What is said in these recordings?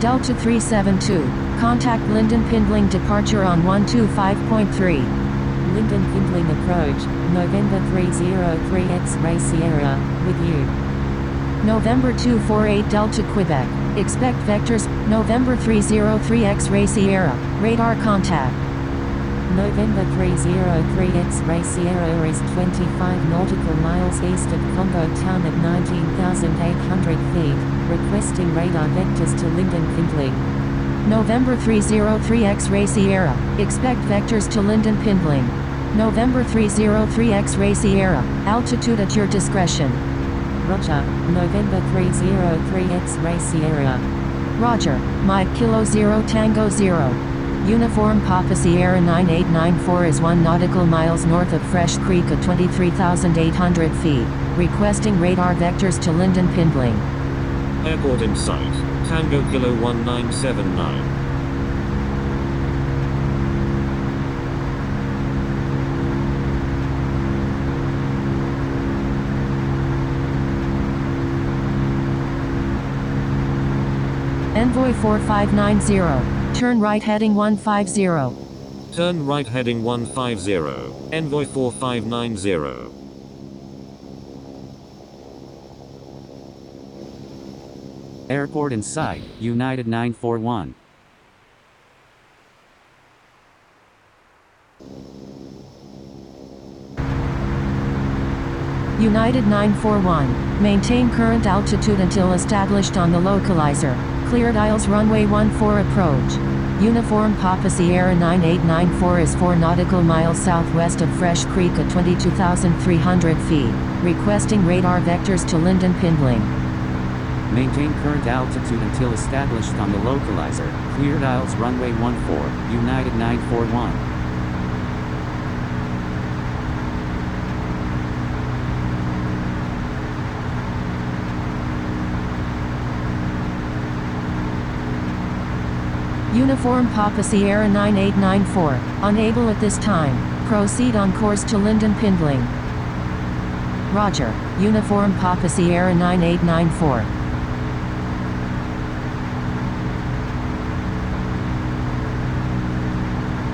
Delta 372, contact Linden Pindling departure on 125.3. Linden Pindling approach, November 303 X-ray Sierra, with you. November 248 Delta Quebec, expect vectors, November 303 X-ray Sierra, radar contact. November 303 X-ray Sierra is 25 nautical miles east of Congo town at 19,800 feet, requesting radar vectors to Linden Pindling. November 303 X-ray Sierra, expect vectors to Linden Pindling. November 303 X-ray Sierra, altitude at your discretion. Roger, November 303 X-ray Sierra. Roger, Mike Kilo 0 Tango 0. Uniform Papa Sierra 9894 is 1 nautical miles north of Fresh Creek at 23,800 feet, requesting radar vectors to Linden Pindling. Airport in sight, Tango Kilo 1979. Envoy 4590. Turn right heading 150. Turn right heading 150. Envoy 4590. Airport in sight, United 941. United 941. Maintain current altitude until established on the localizer. Cleared aisles runway 14 approach. Uniform Papa Sierra 9894 is 4 nautical miles southwest of Fresh Creek at 22,300 feet, requesting radar vectors to Linden Pindling. Maintain current altitude until established on the localizer. Cleared aisles runway 14, United 941. Uniform Papa Sierra 9894, unable at this time. Proceed on course to Linden Pindling. Roger, Uniform Papa Sierra 9894.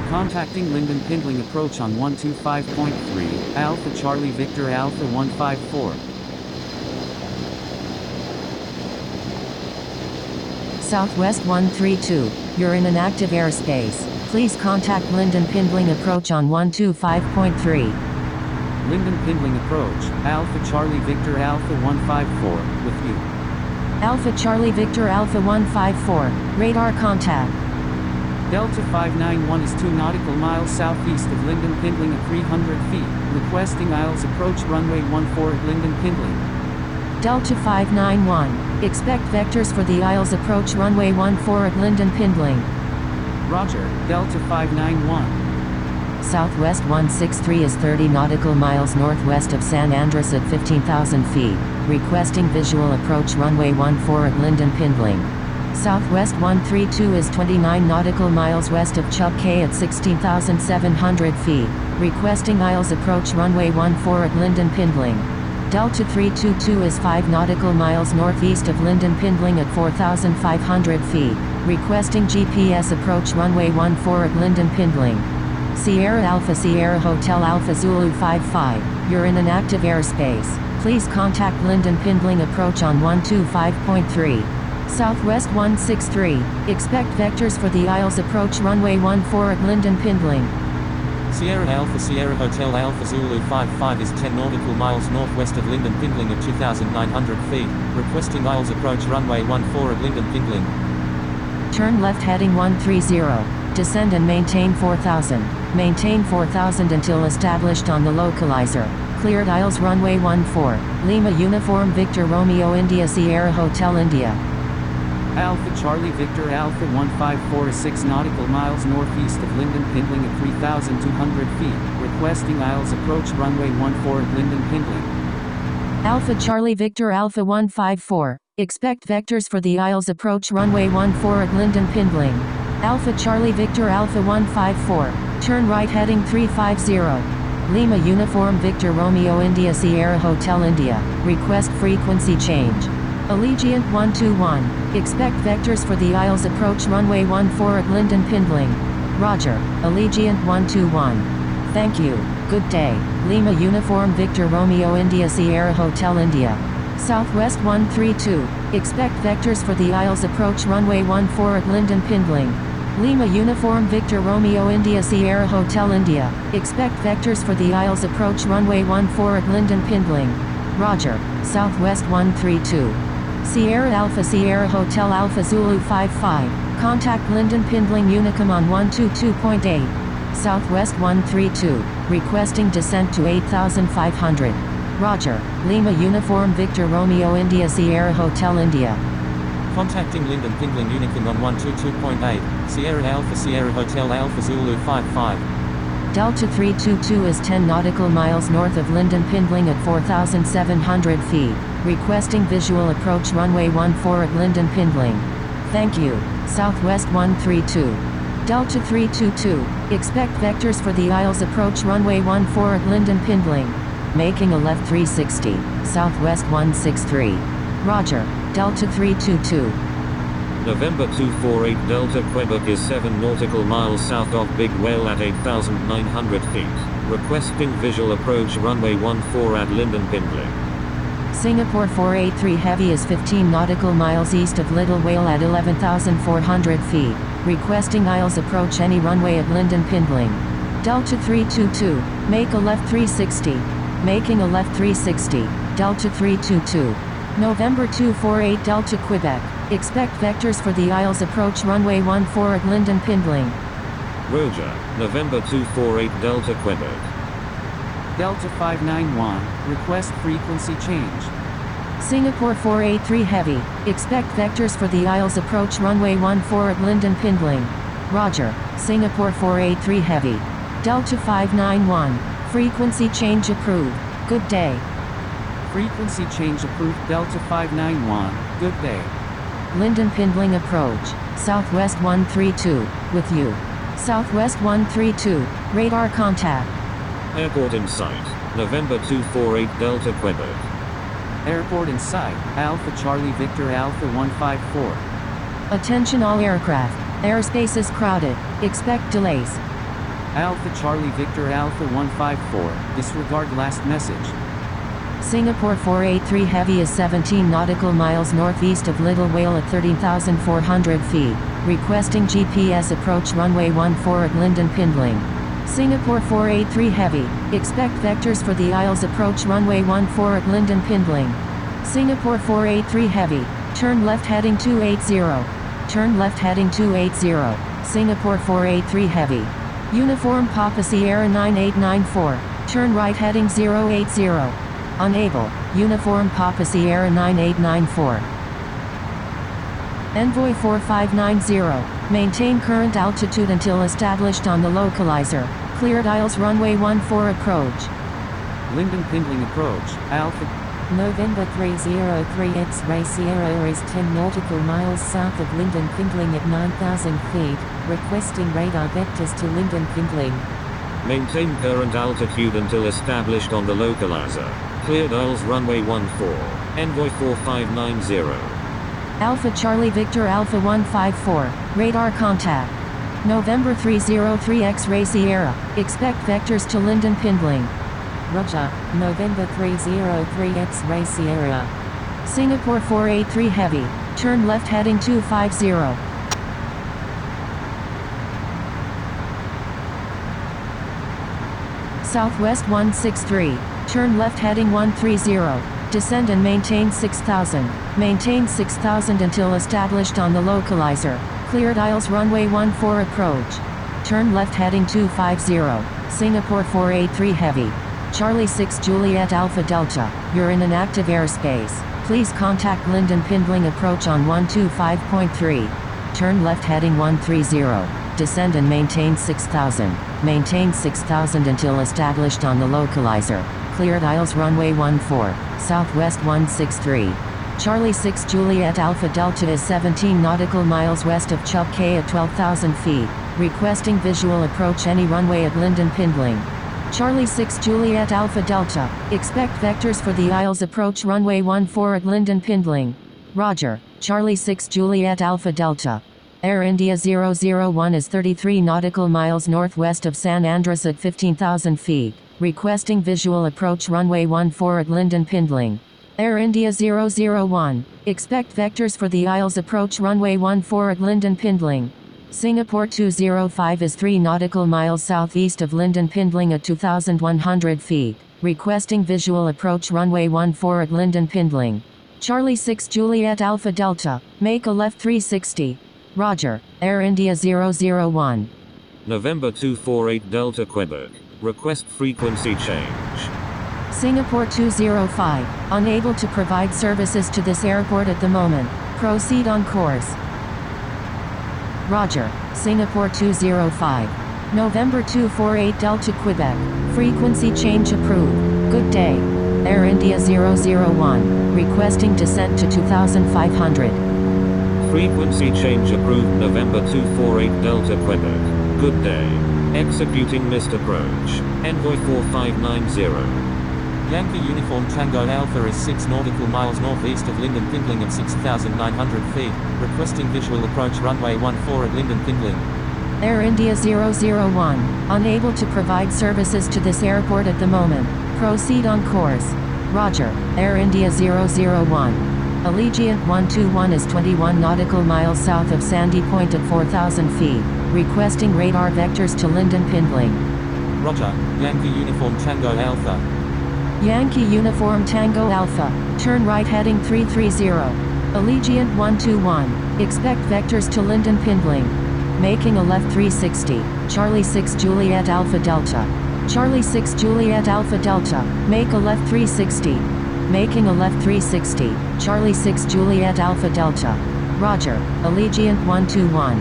Contacting Linden Pindling approach on 125.3, Alpha Charlie Victor Alpha 154. Southwest 132, you're in an active airspace. Please contact Linden Pindling approach on 125.3. Linden Pindling approach, Alpha Charlie Victor Alpha 154, with you. Alpha Charlie Victor Alpha 154, radar contact. Delta 591 is 2 nautical miles southeast of Linden Pindling at 300 feet, requesting aisles approach runway 14 at Linden Pindling. Delta 591, expect vectors for the aisles approach runway 14 at Linden Pindling. Roger, Delta 591. Southwest 163 is 30 nautical miles northwest of San Andres at 15,000 feet, requesting visual approach runway 14 at Linden Pindling. Southwest 132 is 29 nautical miles west of Chub Cay at 16,700 feet, requesting aisles approach runway 14 at Linden Pindling. Delta 322 is 5 nautical miles northeast of Linden Pindling at 4,500 feet, requesting GPS approach runway 14 at Linden Pindling. Sierra Alpha Sierra Hotel Alpha Zulu 55, you're in an active airspace. Please contact Linden Pindling approach on 125.3. Southwest 163, expect vectors for the aisles approach runway 14 at Linden Pindling. Sierra Alpha Sierra Hotel Alpha Zulu 55 is 10 nautical miles northwest of Linden Pindling at 2,900 feet, requesting aisles approach runway 14 at Linden Pindling. Turn left heading 130, descend and maintain 4,000. Maintain 4,000 until established on the localizer. Cleared aisles runway 14, Lima Uniform Victor Romeo India Sierra Hotel India. Alpha Charlie Victor Alpha 154 is 6 nautical miles northeast of Linden Pindling at 3,200 feet, requesting aisles approach runway 14 at Linden Pindling. Alpha Charlie Victor Alpha 154, expect vectors for the aisles approach runway 14 at Linden Pindling. Alpha Charlie Victor Alpha 154, turn right heading 350. Lima Uniform Victor Romeo India Sierra Hotel India, request frequency change. Allegiant 121. Expect vectors for the Isles approach runway 14 at Linden Pindling. Roger. Allegiant 121. Thank you. Good day. Lima Uniform Victor Romeo India Sierra Hotel India. Southwest 132. Expect vectors for the Isles approach runway 14 at Linden Pindling. Lima Uniform Victor Romeo India Sierra Hotel India. Expect vectors for the Isles approach runway 14 at Linden Pindling. Roger. Southwest 132. Sierra Alpha Sierra Hotel Alpha Zulu 55. Contact Linden Pindling Unicum on 122.8. Southwest 132. Requesting descent to 8,500. Roger. Lima Uniform Victor Romeo India Sierra Hotel India. Contacting Linden Pindling Unicum on 122.8, Sierra Alpha Sierra Hotel Alpha Zulu 55. Delta 322 is 10 nautical miles north of Linden Pindling at 4,700 feet. Requesting visual approach runway 14 at Linden Pindling. Thank you. Southwest 132. Delta 322. Expect vectors for the Isles approach runway 14 at Linden Pindling. Making a left 360. Southwest 163. Roger. Delta 322. November 248 Delta Quebec is 7 nautical miles south of Big Whale at 8,900 feet. Requesting visual approach runway 14 at Linden Pindling. Singapore 483 Heavy is 15 nautical miles east of Little Whale at 11,400 feet. Requesting Isles approach any runway at Linden Pindling. Delta 322. Make a left 360. Making a left 360. Delta 322. November 248 Delta Quebec. Expect vectors for the Isles approach runway 14 at Linden Pindling. Roger. November 248 Delta Quebec. Delta 591, request frequency change. Singapore 483 Heavy. Expect vectors for the Isles approach runway 14 at Linden Pindling. Roger. Singapore 483 Heavy. Delta 591. Frequency change approved. Good day. Frequency change approved. Delta 591, good day. Linden Pindling approach. Southwest 132. With you. Southwest 132. Radar contact. Airport in sight. November 248 Delta Quebec. Airport in sight. Alpha Charlie Victor Alpha 154. Attention all aircraft. Airspace is crowded. Expect delays. Alpha Charlie Victor Alpha 154. Disregard last message. Singapore 483 Heavy is 17 nautical miles northeast of Little Whale at 13,400 feet. Requesting GPS approach runway 14 at Linden Pindling. Singapore 483 Heavy. Expect vectors for the Isles approach runway 14 at Linden Pindling. Singapore 483 Heavy. Turn left heading 280. Turn left heading 280. Singapore 483 Heavy. Uniform Papa Sierra 9894. Turn right heading 080. Unable. Uniform Papa Sierra 9894. Envoy 4590. Maintain current altitude until established on the localizer. Cleared Isles runway 14 approach. Linden Pindling approach. Alpha. November 303 X-Ray Sierra is 10 nautical miles south of Linden Pindling at 9,000 feet. Requesting radar vectors to Linden Pindling. Maintain current altitude until established on the localizer. Cleared Isles runway 14. Envoy 4590. Alpha Charlie Victor Alpha 154. Radar contact. November 303 X-Ray Sierra. Expect vectors to Linden Pindling. Roger. November 303 X-Ray Sierra. Singapore 483 Heavy. Turn left heading 250. Southwest 163. Turn left heading 130. Descend and maintain 6,000. Maintain 6,000 until established on the localizer. Cleared Isles runway 14 approach. Turn left heading 250. Singapore 483 Heavy. Charlie 6 Juliet Alpha Delta. You're in an active airspace. Please contact Linden Pindling approach on 125.3. Turn left heading 130. Descend and maintain 6,000. Maintain 6,000 until established on the localizer. Cleared Isles runway 14. Southwest 163. Charlie 6 Juliet Alpha Delta is 17 nautical miles west of Chub Cay at 12,000 feet. Requesting visual approach any runway at Linden Pindling. Charlie 6 Juliet Alpha Delta. Expect vectors for the Isles approach runway 14 at Linden Pindling. Roger. Charlie 6 Juliet Alpha Delta. Air India 001 is 33 nautical miles northwest of San Andres at 15,000 feet. Requesting visual approach runway 14 at Linden Pindling. Air India 001. Expect vectors for the Isles approach runway 14 at Linden Pindling. Singapore 205 is 3 nautical miles southeast of Linden Pindling at 2,100 feet. Requesting visual approach runway 14 at Linden Pindling. Charlie 6 Juliet Alpha Delta. Make a left 360. Roger. Air India 001. November 248 Delta Quebec. Request frequency change. Singapore 205. Unable to provide services to this airport at the moment. Proceed on course. Roger. Singapore 205. November 248 Delta Quebec. Frequency change approved. Good day. Air India 001. Requesting descent to 2,500. Frequency change approved November 248 Delta Quebec. Good day. Executing missed approach. Envoy 4590. Yankee Uniform Tango Alpha is 6 nautical miles northeast of Linden Pindling at 6,900 feet, requesting visual approach runway 14 at Linden Pindling. Air India 001. Unable to provide services to this airport at the moment. Proceed on course. Roger. Air India 001. Allegiant 121 is 21 nautical miles south of Sandy Point at 4,000 feet, requesting radar vectors to Linden Pindling. Roger. Yankee Uniform Tango Alpha. Yankee Uniform Tango Alpha. Turn right heading 330. Allegiant 121. Expect vectors to Linden Pindling. Making a left 360. Charlie 6 Juliet Alpha Delta. Charlie 6 Juliet Alpha Delta. Make a left 360. Making a left 360. Charlie 6 Juliet Alpha Delta. Roger. Allegiant 121.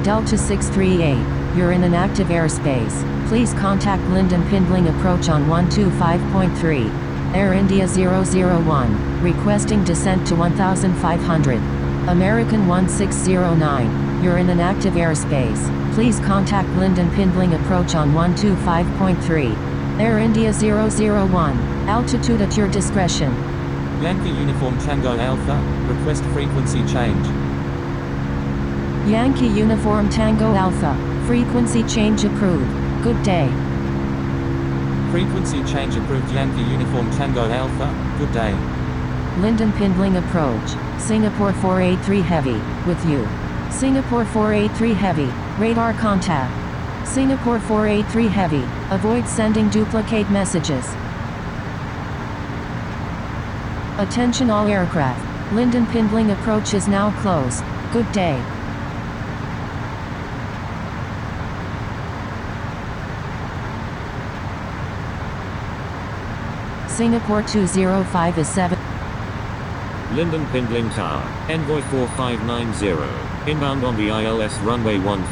Delta 638. You're in an active airspace. Please contact Linden Pindling approach on 125.3. Air India 001. Requesting descent to 1,500. American 1609. You're in an active airspace. Please contact Linden Pindling approach on 125.3. Air India 001. Altitude at your discretion. Yankee Uniform Tango Alpha. Request frequency change. Yankee Uniform Tango Alpha. Frequency change approved. Good day. Frequency change approved Yankee Uniform Tango Alpha. Good day. Linden Pindling approach. Singapore 483 Heavy. With you. Singapore 483 Heavy. Radar contact. Singapore 483 Heavy. Avoid sending duplicate messages. Attention all aircraft. Linden Pindling approach is now closed. Good day. Singapore 205 is 7. Linden Pindling Tower. Envoy 4590. Inbound on the ILS runway 14.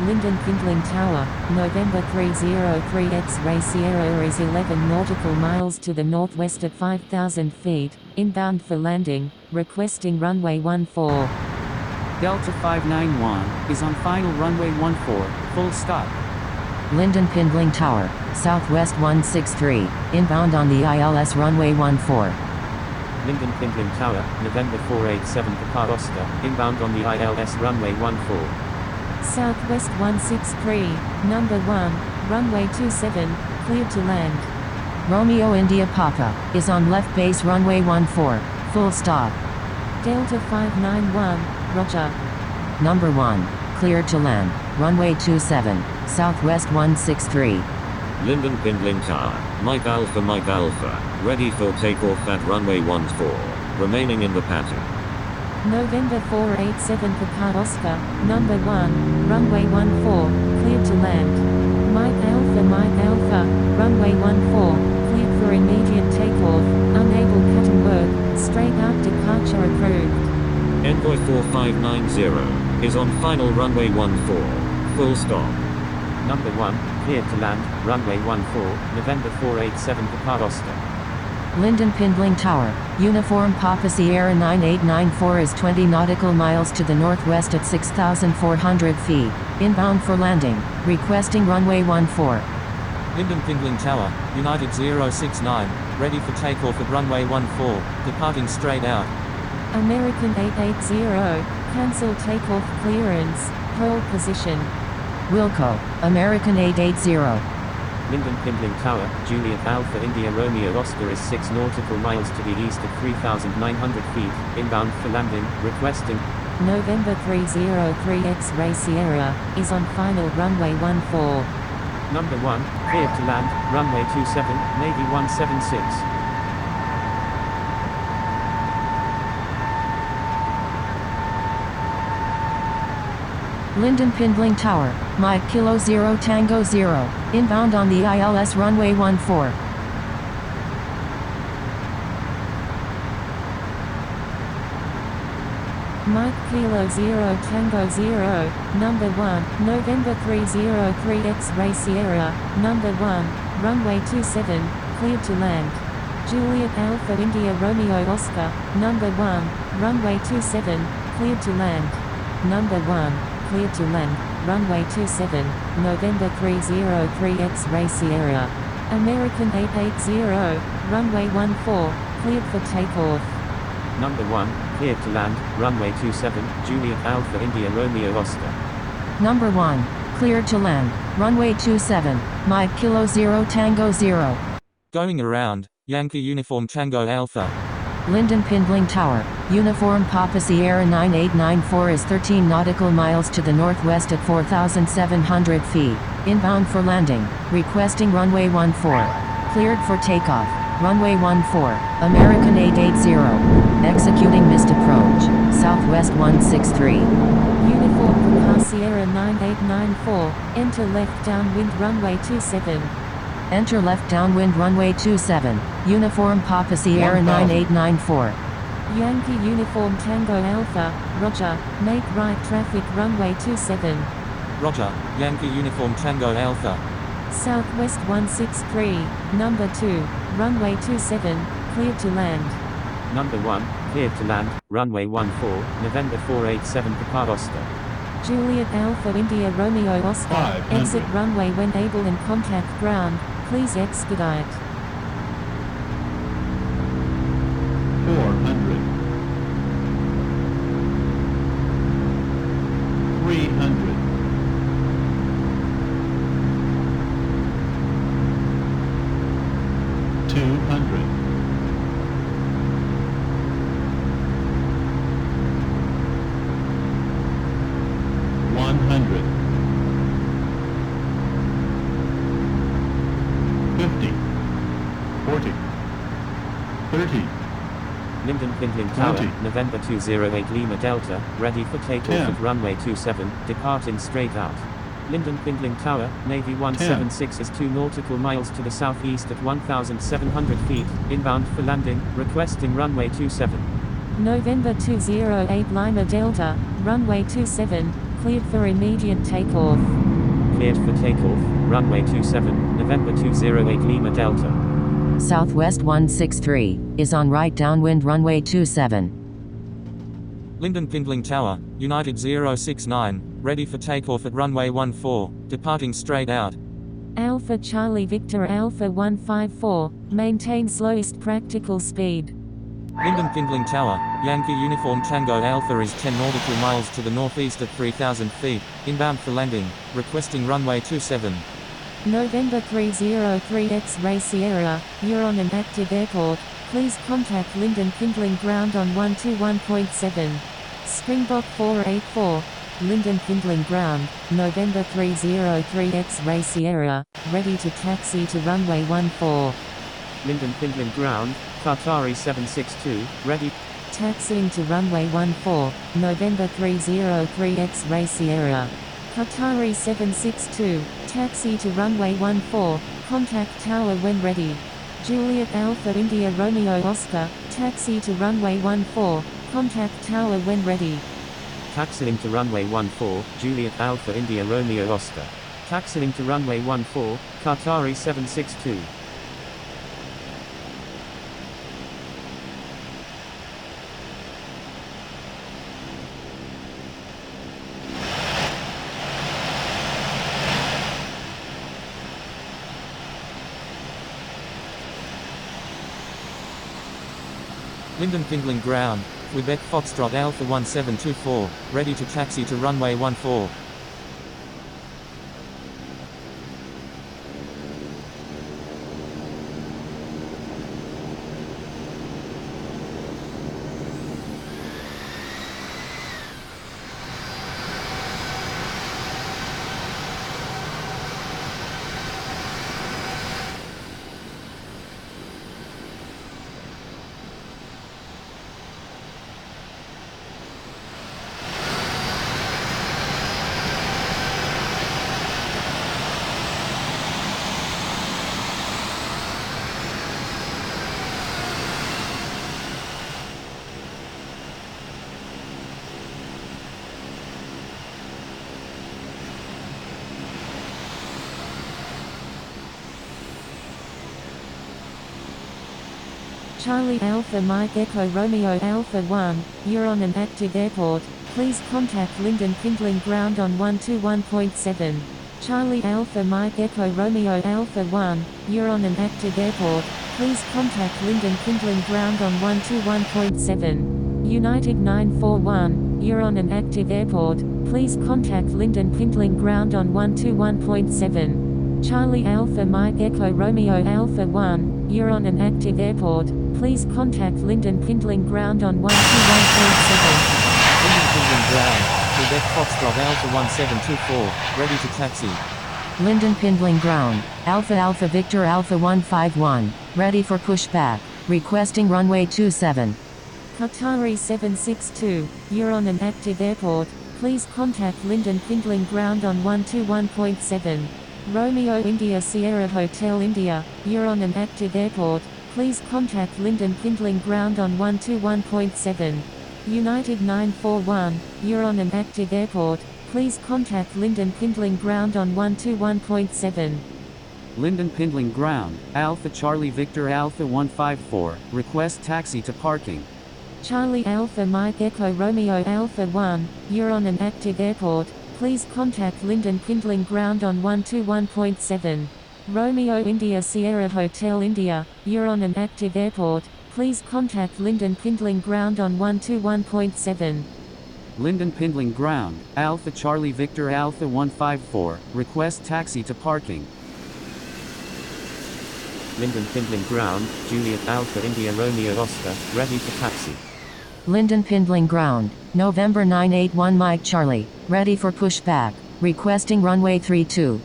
Linden Pindling Tower, November 303 X-Ray Sierra is 11 nautical miles to the northwest at 5,000 feet, inbound for landing, requesting runway 14. Delta 591 is on final runway 14, full stop. Linden Pindling Tower, Southwest 163, inbound on the ILS runway 14. Linden Pindling Tower, November 487 Papa Oscar, inbound on the ILS runway 14. Southwest 163, number 1, runway 27, cleared to land. Romeo India Papa, is on left base runway 14, full stop. Delta 591, Roger. Number 1, cleared to land, runway 27, Southwest 163. Linden Pindling Tower. Mike Alpha, ready for takeoff at runway 14. Remaining in the pattern. November 487 Papa Oscar, number 1, runway 14, cleared to land. Mike Alpha, runway 14, cleared for immediate takeoff, unable cut and work, straight out departure approved. Envoy 4590 is on final runway 14. Full stop. Number 1, cleared to land, runway 14, November 487 Papa Oscar. Linden Pindling Tower, Uniform Papa Sierra 9894 is 20 nautical miles to the northwest at 6,400 feet, inbound for landing, requesting runway 14. Linden Pindling Tower, United 069, ready for takeoff at runway 14, departing straight out. American 880, cancel takeoff clearance, hold position. Wilco, American 880. Linden Pindling Tower, Juliet Alpha India Romeo Oscar is 6 nautical miles to the east at 3,900 feet, inbound for landing, requesting. November 303 X-Ray Sierra, is on final runway 14. Number 1, cleared to land, runway 27, Navy 176. Linden Pindling Tower, Mike Kilo 0 Tango 0, inbound on the ILS runway 14. Mike Kilo 0 Tango 0, number 1, November 303 X-Ray Sierra, number 1, runway 27, cleared to land. Juliet Alpha India Romeo Oscar, number 1, runway 27, cleared to land. Number 1, cleared to land, runway 27, November 303 X-Ray Sierra. American 880, runway 14, cleared for takeoff. Number 1, cleared to land, runway 27, Juliet Alpha India Romeo Oscar. Number 1, cleared to land, runway 27, Mike Kilo 0 Tango 0. Going around, Yankee Uniform Tango Alpha. Linden Pindling Tower, Uniform Papa Sierra 9894 is 13 nautical miles to the northwest at 4,700 feet, inbound for landing, requesting runway 14. Cleared for takeoff, runway 14, American 880, executing missed approach, Southwest 163. Uniform Papa Sierra 9894, enter left downwind runway 27. Enter left downwind runway 27, Uniform Papa Sierra 9894. Yankee Uniform Tango Alpha, roger, make right traffic runway 27. Roger, Yankee Uniform Tango Alpha. Southwest 163, number 2, runway 27, cleared to land. Number 1, cleared to land, runway 14, November 487 Papa Oscar. Juliet Alpha India Romeo Oscar, exit runway when able and contact ground, please expedite. 400, 300, 200, 100, 50, 40, 30, Linden Pindling Tower, 20. November 208 Lima Delta, ready for takeoff 10. at runway 27, departing straight out. Linden Pindling Tower, Navy 176 is 2 nautical miles to the southeast at 1,700 feet, inbound for landing, requesting runway 27. November 208 Lima Delta, runway 27, cleared for immediate takeoff. Cleared for takeoff, runway 27, November 208 Lima Delta. Southwest 163, is on right downwind runway 27. Linden Pindling Tower, United 069, ready for takeoff at runway 14, departing straight out. Alpha Charlie Victor Alpha 154, maintain slowest practical speed. Linden Pindling Tower, Yankee Uniform Tango Alpha is 10 nautical miles to the northeast at 3,000 feet, inbound for landing, requesting runway 27. November 303 X-Ray Sierra, you're on an active airport, please contact Linden Pindling Ground on 121.7. Springbok 484, Linden Pindling Ground, November 303 X-Ray Sierra, ready to taxi to runway 14. Linden Pindling Ground, Qatari 762, ready. Taxiing to runway 14, November 303 X-Ray Sierra. Qatari 762, taxi to runway 14, contact tower when ready. Juliet Alpha India Romeo Oscar, taxi to runway 14, contact tower when ready. Taxiing to runway 14, Juliet Alpha India Romeo Oscar. Taxiing to runway 14, Qatari 762. Linden Pindling Ground, Quebec Foxtrot Alpha 1724, ready to taxi to runway 14. Charlie Alpha Mike Echo Romeo Alpha 1, you're on an active airport, please contact Linden Pindling Ground on 121.7. Charlie Alpha Mike Echo Romeo Alpha 1, you're on an active airport, please contact Linden Pindling Ground on 121.7. United 941, you're on an active airport, please contact Linden Pindling Ground on 121.7. Charlie Alpha Mike Echo Romeo Alpha 1, you're on an active airport, please contact Linden Pindling Ground on 121.7. Linden Pindling Ground, Quebec Foxtrot Alpha 1724, ready to taxi. Linden Pindling Ground, Alpha Alpha Victor Alpha 151, ready for pushback, requesting runway 27. Qatari 762, you're on an active airport, please contact Linden Pindling Ground on 121.7. Romeo India Sierra Hotel India, you're on an active airport, please contact Linden Pindling Ground on 121.7. United 941, you're on an active airport, please contact Linden Pindling Ground on 121.7. Linden Pindling Ground, Alpha Charlie Victor Alpha 154, request taxi to parking. Charlie Alpha Mike Echo Romeo Alpha 1, you're on an active airport, please contact Linden Pindling Ground on 121.7. Romeo India Sierra Hotel India, you're on an active airport, please contact Linden Pindling Ground on 121.7. Linden Pindling Ground, Alpha Charlie Victor Alpha 154, request taxi to parking. Linden Pindling Ground, Juliet Alpha India Romeo Oscar, ready for taxi. Linden Pindling Ground, November 981 Mike Charlie, ready for pushback, requesting runway 32.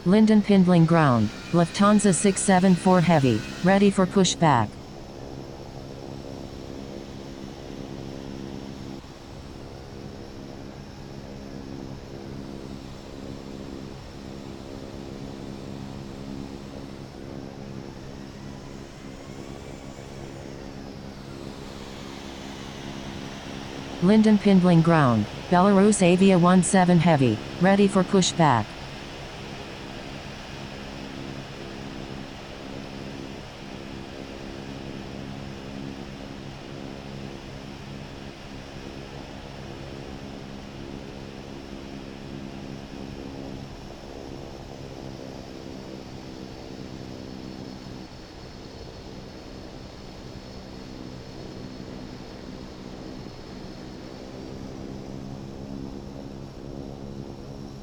Linden Pindling Ground, Lufthansa 674 Heavy, ready for pushback. Linden Pindling Ground, Belarus Avia 17 Heavy, ready for pushback.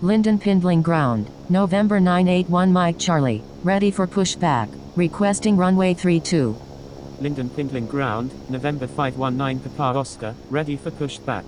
Linden Pindling Ground, November 981 Mike Charlie, ready for pushback, requesting runway 32. Linden Pindling Ground, November 519 Papa Oscar, ready for pushback.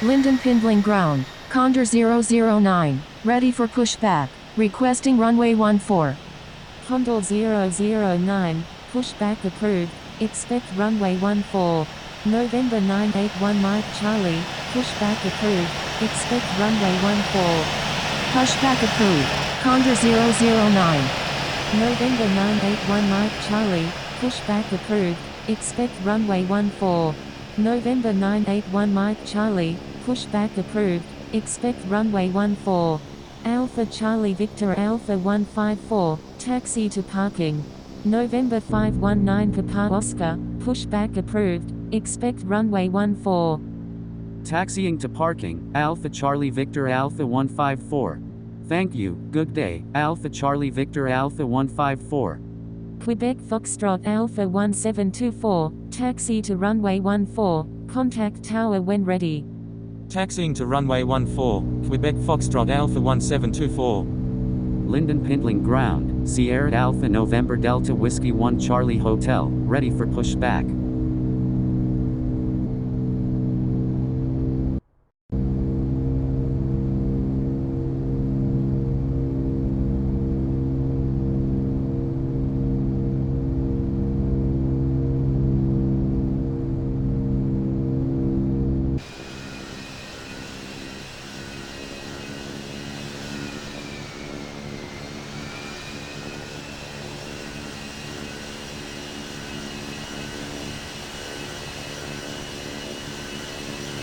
Linden Pindling Ground, Condor 009, ready for pushback, requesting runway 14. Condor 009, pushback approved, expect runway 14. November 981 Mike Charlie, pushback approved, expect runway 14. Pushback approved, Condor 009. November 981 Mike Charlie, pushback approved, expect runway 14. November 981 Mike Charlie, pushback approved, expect runway 14. Alpha Charlie Victor Alpha 154, taxi to parking. November 519 Papa Oscar, pushback approved, expect runway 14. Taxiing to parking, Alpha Charlie Victor Alpha 154. Thank you, good day, Alpha Charlie Victor Alpha 154. Quebec Foxtrot Alpha 1724, taxi to runway 14, contact tower when ready. Taxiing to runway 14, Quebec Foxtrot Alpha 1724. Linden Pindling Ground, Sierra Alpha November Delta Whiskey 1 Charlie Hotel, ready for pushback.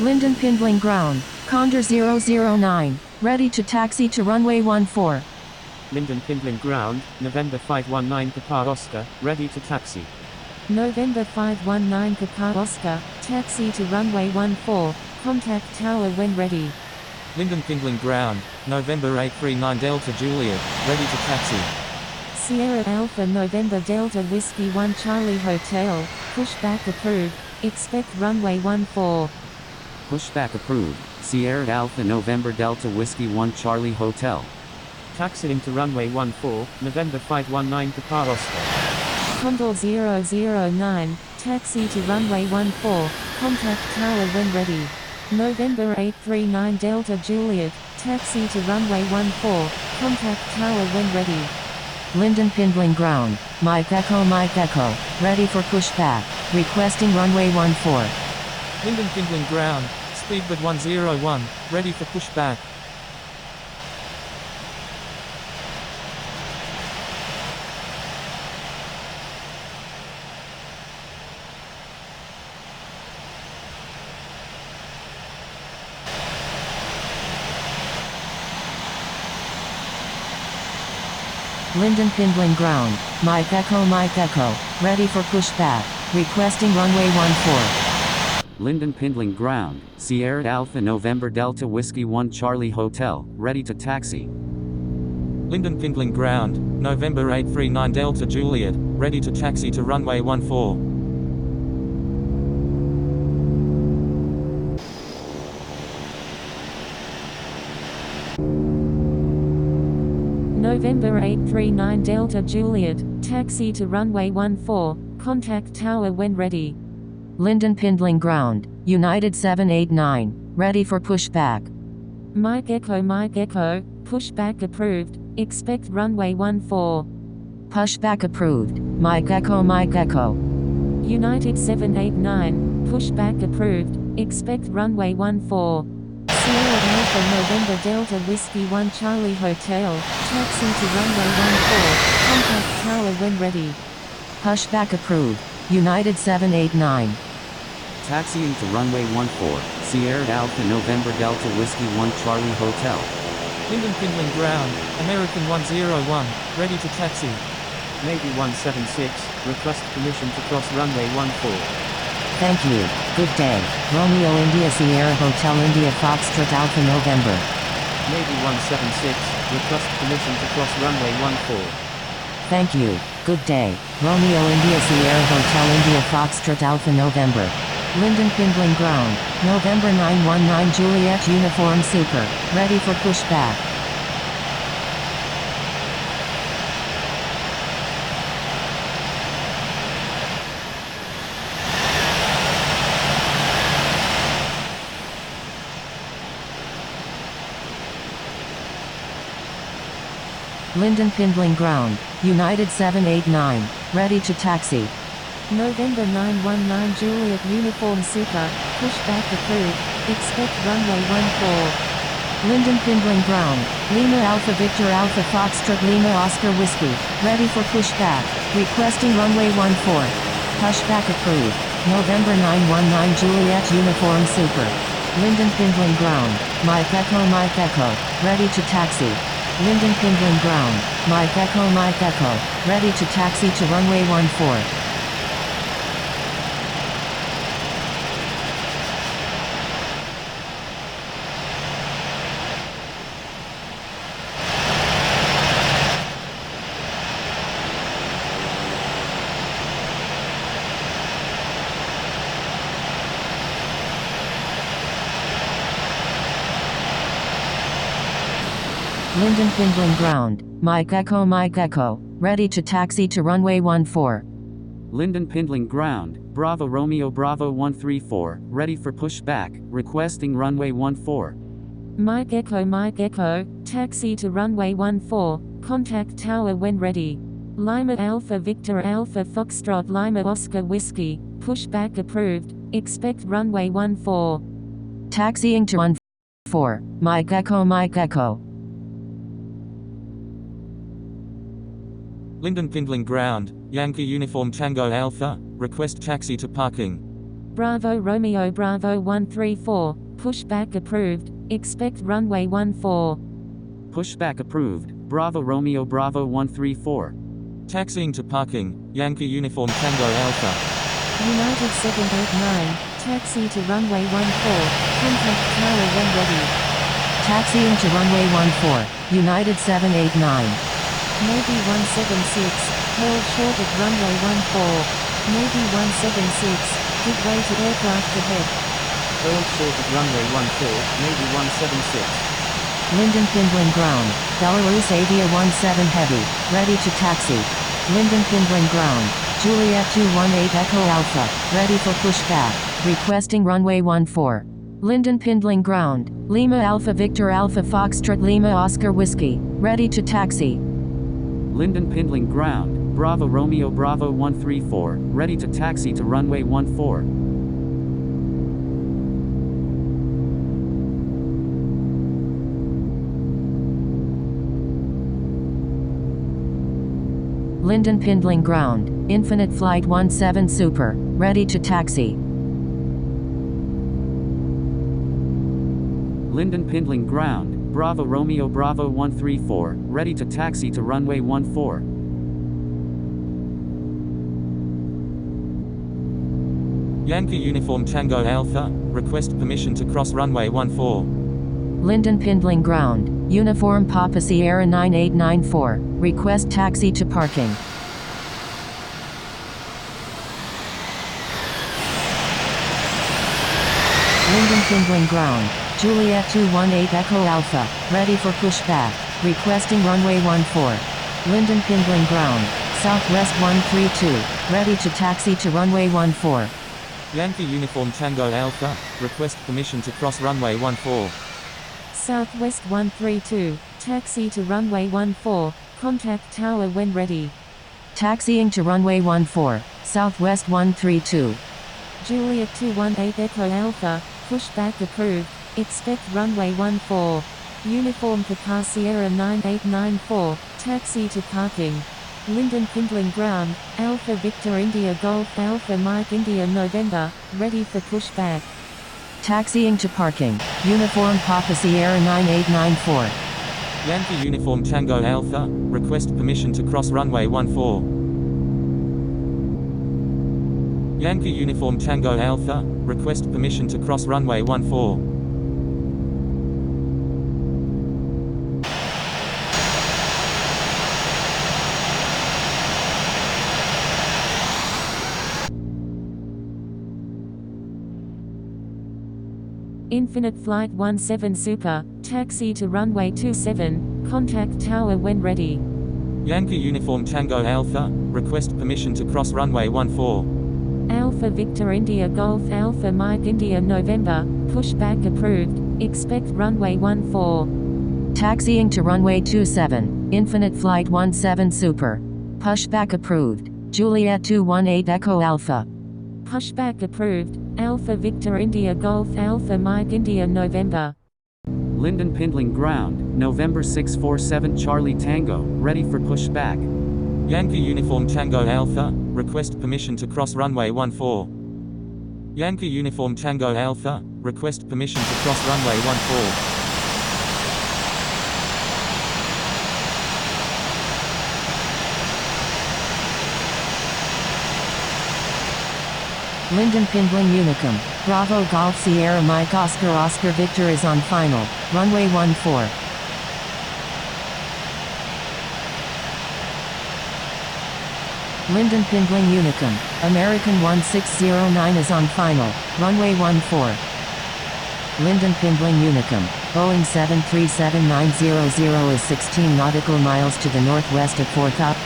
Linden Pindling Ground, Condor 009, ready to taxi to runway 14. Linden Pindling Ground, November 519 Papa Oscar, ready to taxi. November 519 Papa Oscar, taxi to runway 14, contact tower when ready. Linden Pindling Ground, November 839 Delta Juliet, ready to taxi. Sierra Alpha November Delta Whiskey 1 Charlie Hotel, pushback approved, expect runway 14. Pushback approved, Sierra Alpha November Delta Whiskey 1 Charlie Hotel. Taxiing to runway 14, November 519 Papa Oscar. Condor 009, taxi to runway 14, contact tower when ready. November 839 Delta Juliet, taxi to runway 14, contact tower when ready. Linden Pindling Ground, Mike Echo, ready for pushback, requesting runway 14. Linden Pindling Ground, Speedbird 101, ready for pushback. Linden Pindling Ground, Mike Echo, ready for pushback, requesting runway 14. Linden Pindling Ground, Sierra Alpha November Delta Whiskey 1 Charlie Hotel, ready to taxi. Linden Pindling Ground, November 839 Delta Juliet, ready to taxi to runway 14. November 839 Delta Juliet, taxi to runway 14, contact tower when ready. Linden Pindling Ground, United 789, ready for pushback. Mike Echo, pushback approved, expect runway 14. Pushback approved, Mike Echo. United 789, pushback approved, expect runway 14. Sierra Alpha November Delta Whiskey 1 Charlie Hotel, taxi to runway 14, contact tower when ready. Pushback approved, United 789. Taxiing to runway 14, Sierra Alpha November Delta Whiskey 1 Charlie Hotel. Linden Pindling Ground, American 101, ready to taxi. Navy 176, request permission to cross runway 14. Thank you, good day, Romeo India Sierra Hotel India Foxtrot Alpha November. Navy 176, request permission to cross runway 14. Thank you, good day, Romeo India Sierra Hotel India Foxtrot Alpha November. Linden Pindling Ground, November 919 Juliet Uniform Super, ready for pushback. Linden Pindling Ground, United 789, ready to taxi. November 919 Juliet Uniform Super, pushback approved, expect runway 14. Linden Pindling Ground, Lima Alpha Victor Alpha Foxtrot Lima Oscar Whiskey, ready for pushback, requesting runway 14. Pushback approved, November 919 Juliet Uniform Super. Linden Pindling Ground, Mike Echo, ready to taxi. Linden Pindling ground. Mike Echo, ready to taxi to runway 14. Linden Pindling ground. Mike Echo, ready to taxi to runway 14. Linden Pindling ground, Bravo Romeo Bravo 134, ready for pushback, requesting runway 14. Mike Echo, taxi to runway 14, contact tower when ready. Lima Alpha Victor Alpha Foxtrot Lima Oscar Whiskey, pushback approved, expect runway 14. Taxiing to 14. Mike Echo. Linden Pindling ground, Yankee Uniform Tango Alpha, request taxi to parking. Bravo Romeo Bravo 134, pushback approved, expect runway 14. Pushback approved, Bravo Romeo Bravo 134. Taxiing to parking, Yankee Uniform Tango Alpha. United 789, taxi to runway 14, contact tower when ready. Taxiing to runway 14. United 789. Navy 176, held short at runway 14. Navy 176, give way to aircraft ahead. Held short at runway 14, Navy 176. Linden Pindling ground. Belarus Avia 17 Heavy, ready to taxi. Linden Pindling ground. Juliet 218 Echo Alpha, ready for pushback, requesting runway 14. Linden Pindling ground. Lima Alpha Victor Alpha Foxtrot Lima Oscar Whiskey, ready to taxi. Linden Pindling ground, Bravo Romeo Bravo 134, ready to taxi to runway 14. Linden Pindling ground. Infinite Flight 17 Super, ready to taxi. Linden Pindling ground, Bravo Romeo Bravo 134, ready to taxi to runway 14. Yankee Uniform Tango Alpha, request permission to cross runway 14. Linden Pindling ground. Uniform Papa Sierra 9894, request taxi to parking. Linden Pindling ground. Juliet 218 Echo Alpha, ready for pushback, requesting runway 14. Linden Pindling ground. Southwest 132, ready to taxi to runway 14. Yankee Uniform Tango Alpha, request permission to cross runway 14. Southwest 132, taxi to runway 14, contact tower when ready. Taxiing to runway 14, Southwest 132. Juliet 218 Echo Alpha, pushback approved, expect runway 14. Uniform Papa Sierra 9894, taxi to parking. Linden Pindling ground, Alpha Victor India Golf Alpha Mike India November, ready for pushback. Taxiing to parking. Uniform Papa Sierra 9894. Yankee Uniform Tango Alpha, request permission to cross runway 14. Yankee Uniform Tango Alpha, request permission to cross runway 14. Infinite Flight 17 Super, taxi to runway 27, contact tower when ready. Yankee Uniform Tango Alpha, request permission to cross runway 14. Alpha Victor India Golf Alpha Mike India November, pushback approved, expect runway 14. Taxiing to runway 27, Infinite Flight 17 Super. Pushback approved. Juliet 218 Echo Alpha. Pushback approved, Alpha Victor India Golf Alpha Mike India November. Linden Pindling ground, November 647 Charlie Tango, ready for pushback. Yankee Uniform Tango Alpha, request permission to cross runway 14. Yankee Uniform Tango Alpha, request permission to cross runway 14. Linden Pindling Unicum, Bravo Golf Sierra Mike Oscar Oscar Victor is on final, runway 14. Linden Pindling Unicum, American 1609 is on final, runway 14. Linden Pindling Unicum, Boeing 737-900 is 16 nautical miles to the northwest at 4,000.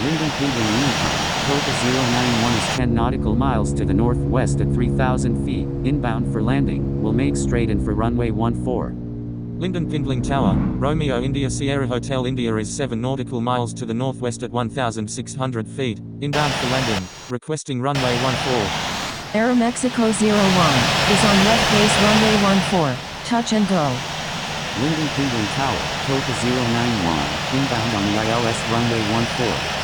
Linden Pindling Unicum, Copa 091 is 10 nautical miles to the northwest at 3,000 feet, inbound for landing, will make straight in for runway 14. Linden Pindling Tower, Romeo India Sierra Hotel India is 7 nautical miles to the northwest at 1,600 feet, inbound for landing, requesting runway 14. Aeromexico 01, is on left base runway 14, touch and go. Linden Pindling Tower, Copa 091, inbound on the ILS runway 14.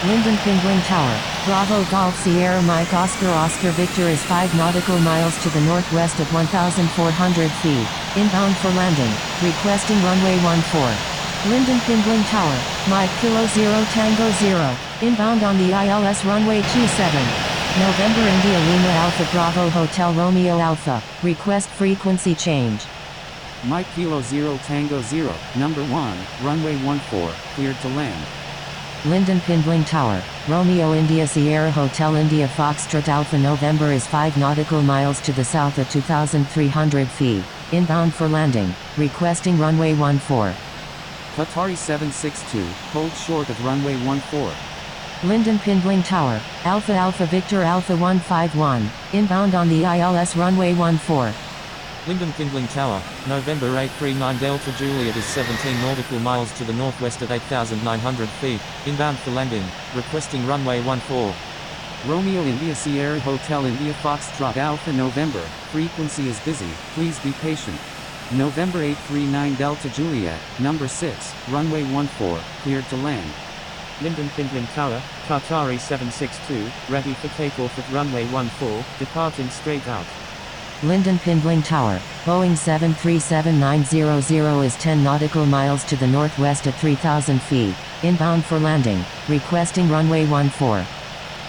Linden Pindling Tower, Bravo Golf Sierra Mike Oscar Oscar Victor is 5 nautical miles to the northwest at 1,400 feet, inbound for landing, requesting runway 14. Linden Pindling Tower, Mike Kilo 0 Tango 0, inbound on the ILS runway 27. November India Lima Alpha Bravo Hotel Romeo Alpha, request frequency change. Mike Kilo 0 Tango 0, number 1, runway 14, cleared to land. Linden Pindling Tower, Romeo India Sierra Hotel India Foxtrot Alpha November is 5 nautical miles to the south at 2,300 feet, inbound for landing, requesting runway 14. Qatari 762, hold short of runway 14. Linden Pindling Tower, Alpha Alpha Victor Alpha 151, inbound on the ILS runway 14. Linden Pindling Tower, November 839 Delta Juliet is 17 nautical miles to the northwest at 8,900 feet, inbound for landing, requesting runway 14. Romeo India Sierra Hotel India Foxtrot Alpha November, frequency is busy, please be patient. November 839 Delta Juliet, number 6, runway 14, cleared to land. Linden Pindling Tower, Qatari 762, ready for takeoff at runway 14, departing straight out. Linden Pindling Tower, Boeing 737-900 is 10 nautical miles to the northwest at 3,000 feet, inbound for landing, requesting runway 14.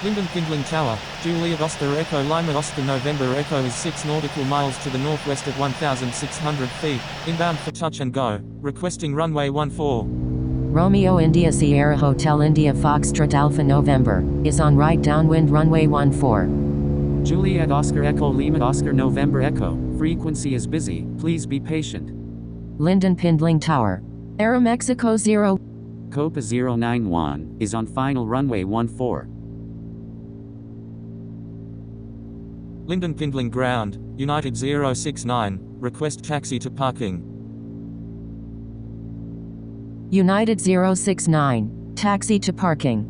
Linden Pindling Tower, Juliet Oscar Echo Lima Oscar November Echo is 6 nautical miles to the northwest at 1,600 feet, inbound for touch and go, requesting runway 14. Romeo India Sierra Hotel India Foxtrot Alpha November, is on right downwind runway 14. Juliet Oscar Echo Lima Oscar November Echo, frequency is busy, please be patient. Linden Pindling Tower, Aeromexico 0. Copa 091, is on final runway 14. Linden Pindling Ground, United 069, request taxi to parking. United 069, taxi to parking.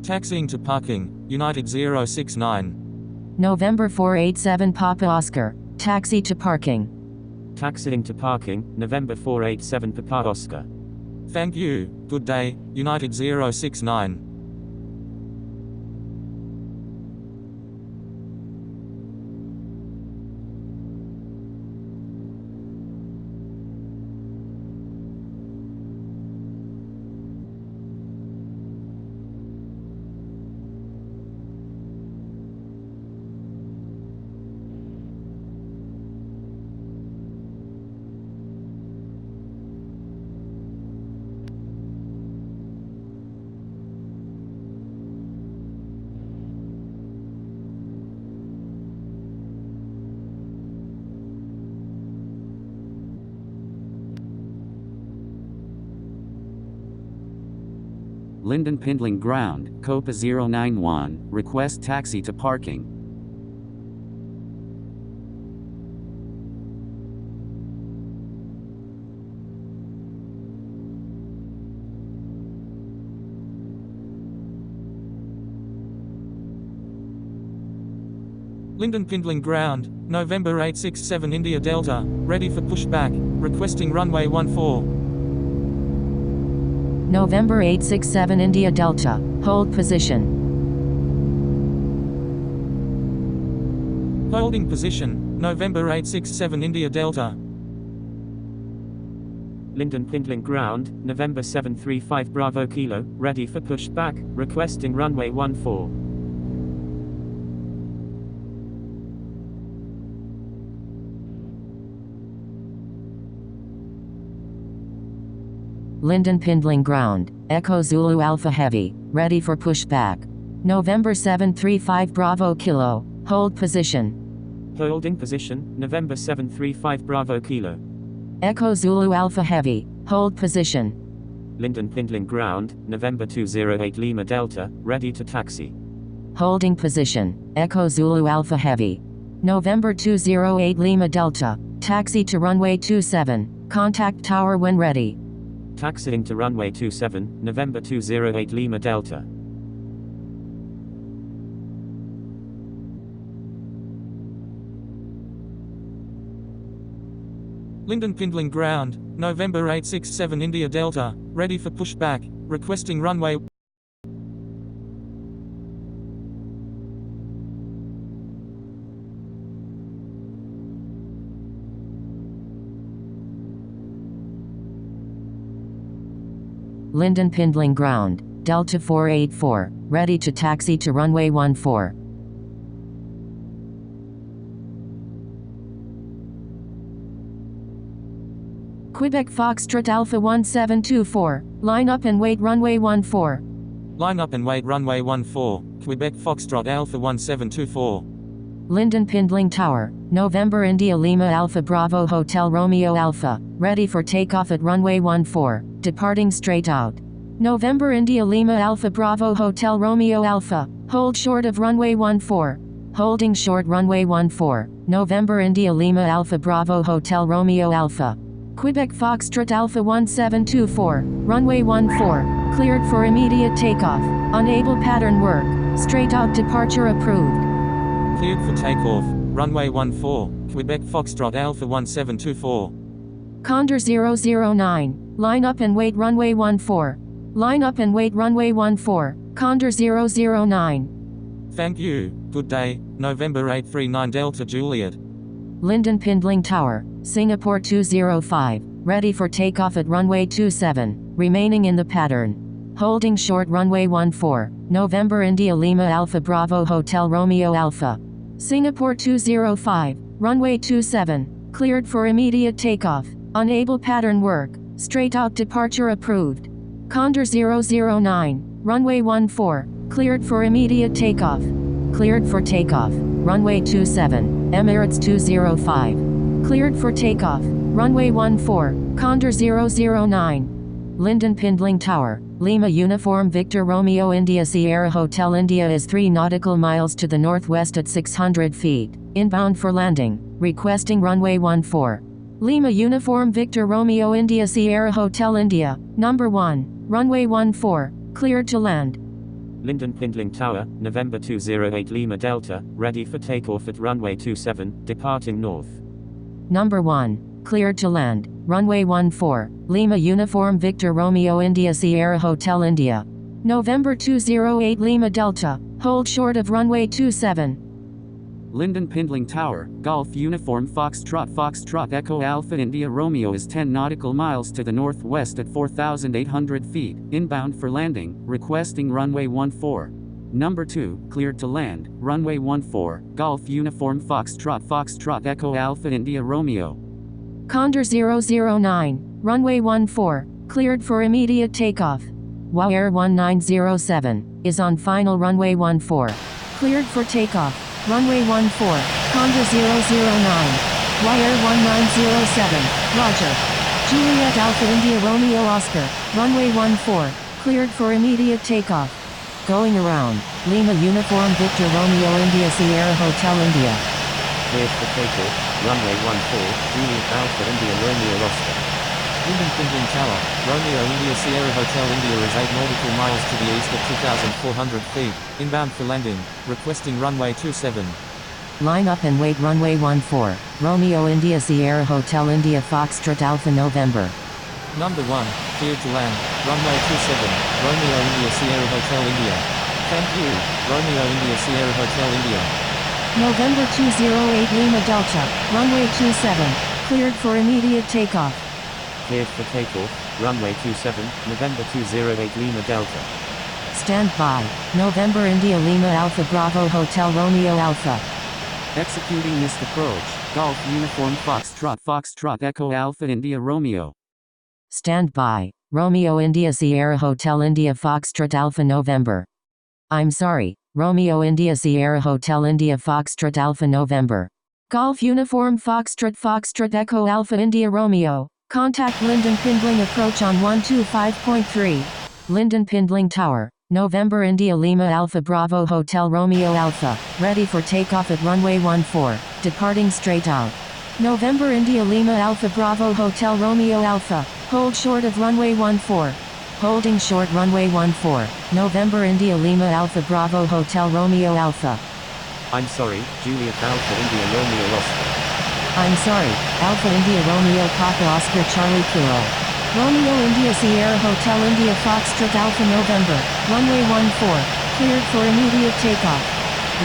Taxiing to parking, United 069. November 487 Papa Oscar, taxi to parking. Taxiing to parking, November 487 Papa Oscar. Thank you, good day, United 069. Linden Pindling Ground, Copa 091, request taxi to parking. Linden Pindling Ground, November 867 India Delta, ready for pushback, requesting runway 14. November 867 India Delta, hold position. Holding position, November 867 India Delta. Linden Pindling Ground, November 735 Bravo Kilo, ready for pushback, requesting runway 14. Linden Pindling Ground, Echo Zulu Alpha Heavy, ready for pushback. November 735 Bravo Kilo, hold position. Holding position, November 735 Bravo Kilo. Echo Zulu Alpha Heavy, hold position. Linden Pindling Ground, November 208 Lima Delta, ready to taxi. Holding position, Echo Zulu Alpha Heavy. November 208 Lima Delta, taxi to runway 27, contact tower when ready. Taxiing to runway 27, November 208 Lima Delta. Linden Pindling Ground, November 867 India Delta, ready for pushback, requesting runway. Linden Pindling Ground, Delta 484, ready to taxi to runway 14. Quebec Foxtrot Alpha 1724, line up and wait runway 14. Line up and wait runway 14, Quebec Foxtrot Alpha 1724. Linden Pindling Tower, November India Lima Alpha Bravo Hotel Romeo Alpha, ready for takeoff at runway 14, departing straight out. November India Lima Alpha Bravo Hotel Romeo Alpha, hold short of runway 14. Holding short runway 14, November India Lima Alpha Bravo Hotel Romeo Alpha. Quebec Foxtrot Alpha 1724, runway 14, cleared for immediate takeoff, unable pattern work, straight out departure approved. Cleared for takeoff, runway 14, Quebec Foxtrot Alpha 1724. Condor 009, line up and wait runway 14. Line up and wait runway 14, Condor 009. Thank you, good day, November 839 Delta Juliet. Linden Pindling Tower, Singapore 205, ready for takeoff at runway 27, remaining in the pattern. Holding short runway 14, November India Lima Alpha Bravo Hotel Romeo Alpha. Singapore 205, runway 27, cleared for immediate takeoff, unable pattern work, straight out departure approved. Condor 009, runway 14, cleared for immediate takeoff. Cleared for takeoff, runway 27, Emirates 205. Cleared for takeoff, runway 14, Condor 009. Linden Pindling Tower, Lima Uniform Victor Romeo India Sierra Hotel India is 3 nautical miles to the northwest at 600 feet, inbound for landing, requesting runway 14. Lima Uniform Victor Romeo India Sierra Hotel India, number 1, runway 14, cleared to land. Linden Pindling Tower, November 208 Lima Delta, ready for takeoff at runway 27, departing north. Number 1, cleared to land, runway 14, Lima Uniform Victor Romeo India Sierra Hotel India. November 208 Lima Delta, hold short of runway 27. Linden Pindling Tower, Golf Uniform Foxtrot Echo Alpha India Romeo is 10 nautical miles to the northwest at 4,800 feet, inbound for landing, requesting runway 14. Number 2, cleared to land, runway 14, Golf Uniform Foxtrot Echo Alpha India Romeo. Condor 009, runway 14, cleared for immediate takeoff. WOW Air 1907, is on final runway 14, cleared for takeoff. Runway 14, Condor 009, Wire 1907, Roger. Juliet Alpha India Romeo Oscar, runway 14, cleared for immediate takeoff. Going around, Lima Uniform Victor Romeo India Sierra Hotel India. Cleared for takeoff, runway 14, Juliet Alpha India Romeo Oscar. Linden Pindling Tower, Romeo India Sierra Hotel India is 8 nautical miles to the east at 2,400 feet, inbound for landing, requesting runway 27. Line up and wait runway 14, Romeo India Sierra Hotel India Foxtrot Alpha November. Number 1, cleared to land, runway 27, Romeo India Sierra Hotel India. Thank you, Romeo India Sierra Hotel India. November 208 Lima Delta, runway 27, cleared for immediate takeoff. Cleared for takeoff, runway 27, November 208 Lima Delta. Stand by, November India Lima Alpha Bravo Hotel Romeo Alpha. Executing missed approach, Golf Uniform Foxtrot Echo Alpha India Romeo. Stand by, Romeo India Sierra Hotel India Foxtrot Alpha November. I'm sorry, Romeo India Sierra Hotel India Foxtrot Alpha November. Golf Uniform Foxtrot Echo Alpha India Romeo. Contact Linden Pindling approach on 125.3. Linden Pindling Tower. November India Lima Alpha Bravo Hotel Romeo Alpha. Ready for takeoff at runway 14. Departing straight out. November India Lima Alpha Bravo Hotel Romeo Alpha. Hold short of runway 14. Holding short runway 14. November India Lima Alpha Bravo Hotel Romeo Alpha. I'm sorry, Juliet Alpha India Romeo Oscar. I'm sorry, Alpha India Romeo Papa Oscar Charlie Kilo. Romeo India Sierra Hotel India Foxtrot Alpha November, runway 14, cleared for immediate takeoff.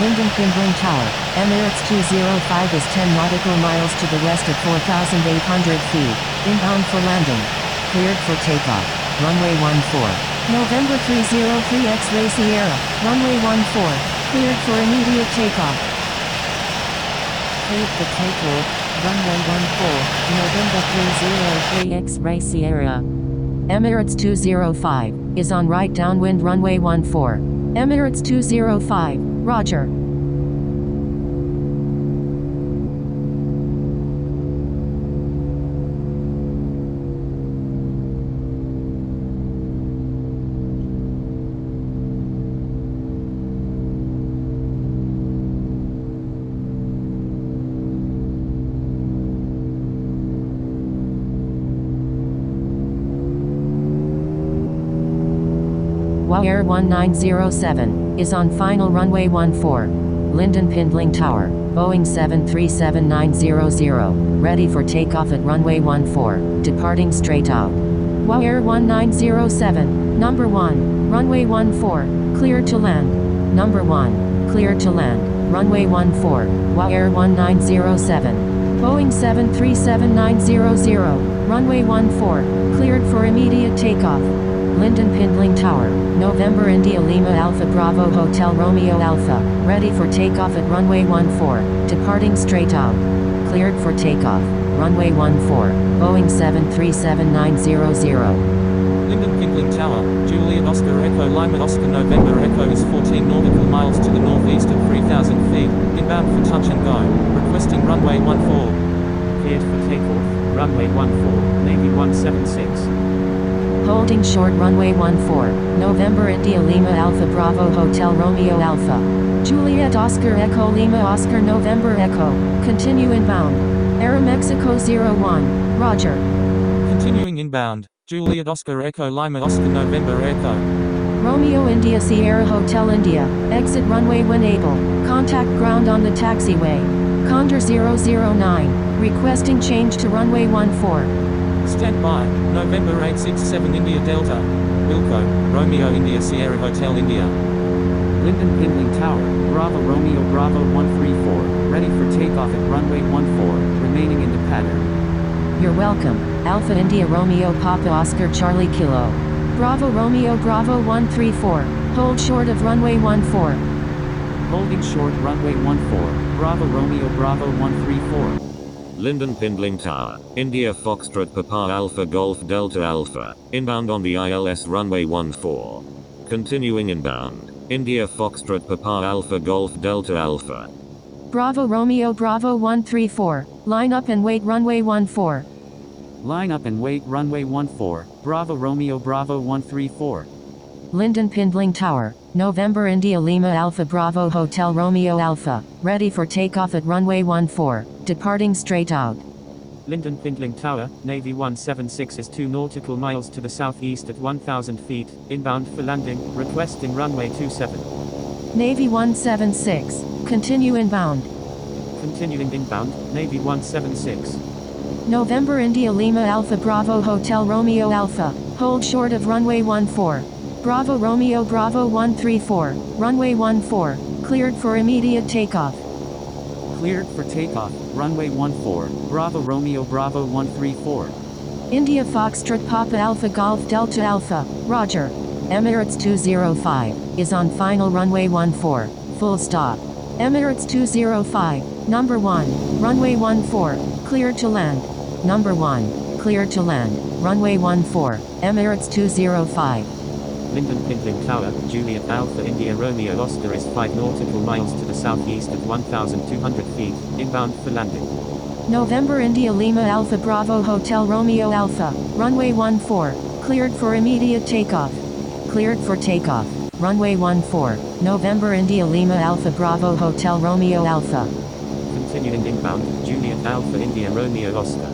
Linden Pindling Tower, Emirates 205 is 10 nautical miles to the west at 4,800 feet, inbound for landing. Cleared for takeoff, runway 14. November 303 X-Ray Sierra, runway 14, cleared for immediate takeoff. Cleared for takeoff, runway 14, November 303 X-Ray Sierra. Emirates 205 is on right downwind runway 14. Emirates 205, roger. Air 1907 is on final runway 14. Linden Pindling Tower, Boeing 737-900, ready for takeoff at runway 14, departing straight out. Air 1907, number 1, runway 14, cleared to land. Number 1, cleared to land, runway 14, Air 1907. Boeing 737-900, runway 14, cleared for immediate takeoff. Linden Pindling Tower, November India Lima Alpha Bravo Hotel Romeo Alpha, ready for takeoff at runway 14, departing straight out. Cleared for takeoff, runway 14, Boeing 737-900. Linden Pindling Tower, Juliet Oscar Echo Lima Oscar November Echo is 14 nautical miles to the northeast at 3,000 feet, inbound for touch and go, requesting runway 14. Cleared for takeoff, runway 14, Navy 176. Holding short runway 14, November India Lima Alpha Bravo Hotel Romeo Alpha. Juliet Oscar Echo Lima Oscar November Echo, continue inbound. Aeromexico 01, roger. Continuing inbound, Juliet Oscar Echo Lima Oscar November Echo. Romeo India Sierra Hotel India, exit runway when able, contact ground on the taxiway. Condor 009, requesting change to runway 14. Stand by, November 867 India Delta. Wilco, Romeo India Sierra Hotel India. Linden Pindling Tower, Bravo Romeo Bravo 134, ready for takeoff at runway 14, remaining in the pattern. You're welcome, Alpha India Romeo Papa Oscar Charlie Kilo. Bravo Romeo Bravo 134, hold short of runway 14. Holding short runway 14, Bravo Romeo Bravo 134. Linden Pindling Tower, India Foxtrot Papa Alpha Golf Delta Alpha, inbound on the ILS runway 14. Continuing inbound, India Foxtrot Papa Alpha Golf Delta Alpha. Bravo Romeo Bravo 134, line up and wait runway 14. Line up and wait runway 14, Bravo Romeo Bravo 134. Linden Pindling Tower, November India Lima Alpha Bravo Hotel Romeo Alpha, ready for takeoff at runway 14, departing straight out. Linden Pindling Tower, Navy 176 is 2 nautical miles to the southeast at 1,000 feet, inbound for landing, requesting runway 27. Navy 176, continue inbound. Continuing inbound, Navy 176. November India Lima Alpha Bravo Hotel Romeo Alpha, hold short of runway 14. Bravo Romeo Bravo 134, runway 14, cleared for immediate takeoff. Cleared for takeoff, runway 14, Bravo Romeo Bravo 134. India Foxtrot Papa Alpha Golf Delta Alpha, roger. Emirates 205, is on final runway 14, full stop. Emirates 205, number 1, runway 14, cleared to land. Number 1, cleared to land. Runway 14, Emirates 205. Linden Pindling Tower, Juliet Alpha India Romeo Oscar is 5 nautical miles to the southeast at 1,200 feet, inbound for landing. November India Lima Alpha Bravo Hotel Romeo Alpha, runway 14, cleared for immediate takeoff. Cleared for takeoff. Runway 14, November India Lima Alpha Bravo Hotel Romeo Alpha. Continuing inbound, Juliet Alpha India Romeo Oscar.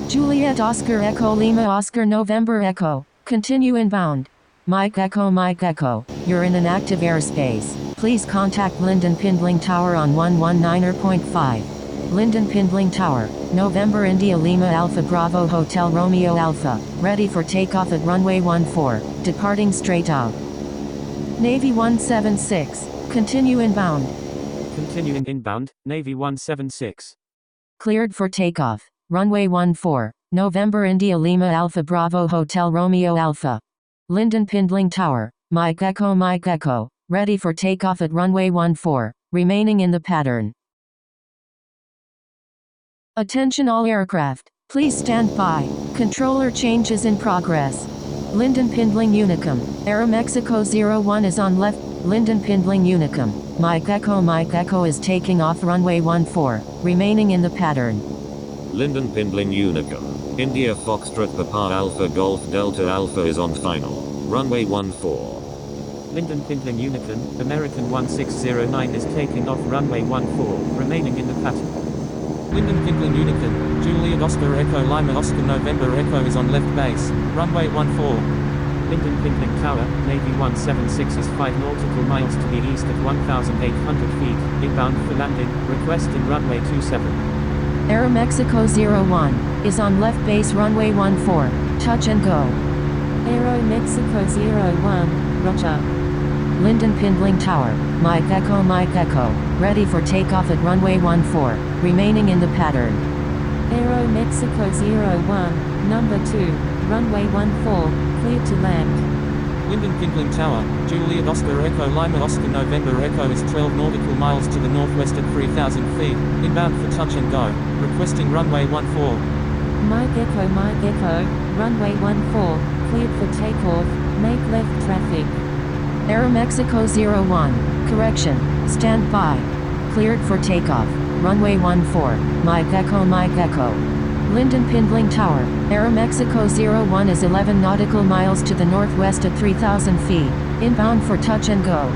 Juliet Oscar Echo Lima Oscar November Echo, continue inbound. Mike Echo, you're in an active airspace. Please contact Linden Pindling Tower on 119.5. Linden Pindling Tower, November India Lima Alpha Bravo Hotel Romeo Alpha, ready for takeoff at runway 14, departing straight out. Navy 176, continue inbound. Continuing inbound, Navy 176. Cleared for takeoff, runway 14, November India Lima Alpha Bravo Hotel Romeo Alpha. Linden Pindling Tower, Mike Echo, ready for takeoff at runway 14, remaining in the pattern. Attention all aircraft, please stand by. Controller changes in progress. Linden Pindling Unicum, Aeromexico 01 is on left. Linden Pindling Unicum, Mike Echo is taking off runway 14, remaining in the pattern. Linden Pindling Unicum, India Foxtrot Papa Alpha Golf Delta Alpha is on final. Runway 14. Linden Pindling Unicum, American 1609 is taking off runway 14, remaining in the pattern. Linden Pindling Unicum, Juliet Oscar Echo Lima Oscar November Echo is on left base, runway 14. Linden Pindling Tower, Navy 176 is 5 nautical miles to the east at 1,800 feet, inbound for landing, requesting runway 27. Aeromexico 01 is on left base runway 14, touch and go. Aeromexico 01, roger. Linden Pindling Tower, Mike Echo, ready for takeoff at runway 14, remaining in the pattern. Aeromexico 01, number 2, runway 14, cleared to land. Linden Pindling Tower, Juliet Oscar Echo Lima Oscar November Echo is 12 nautical miles to the northwest at 3,000 feet, inbound for touch and go, requesting runway 14. Mike Echo, runway 14, cleared for takeoff, make left traffic. Aeromexico 01, correction, stand by. Cleared for takeoff, runway 14, Mike Echo. Linden Pindling Tower, Aeromexico 01 is 11 nautical miles to the northwest at 3,000 feet, inbound for touch and go.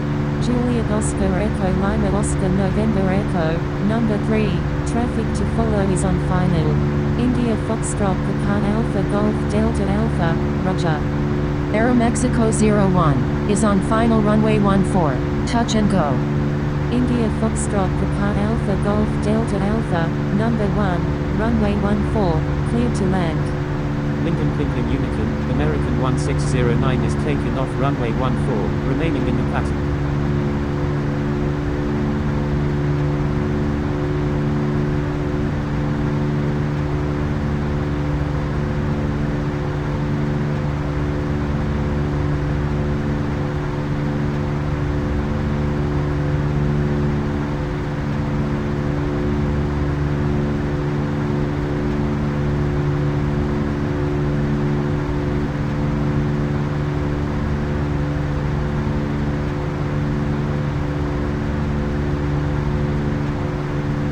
Juliet Oscar Echo Lima Oscar November Echo, number 3, traffic to follow is on final. India Foxtrot Papa Alpha Golf Delta Alpha, roger. Aeromexico 01 is on final runway 14, touch and go. India Foxtrot Papa Alpha Golf Delta Alpha, number 1, runway 14, cleared to land. Linden Pindling Unicum, American 1609 is taking off runway 14, remaining in the pattern.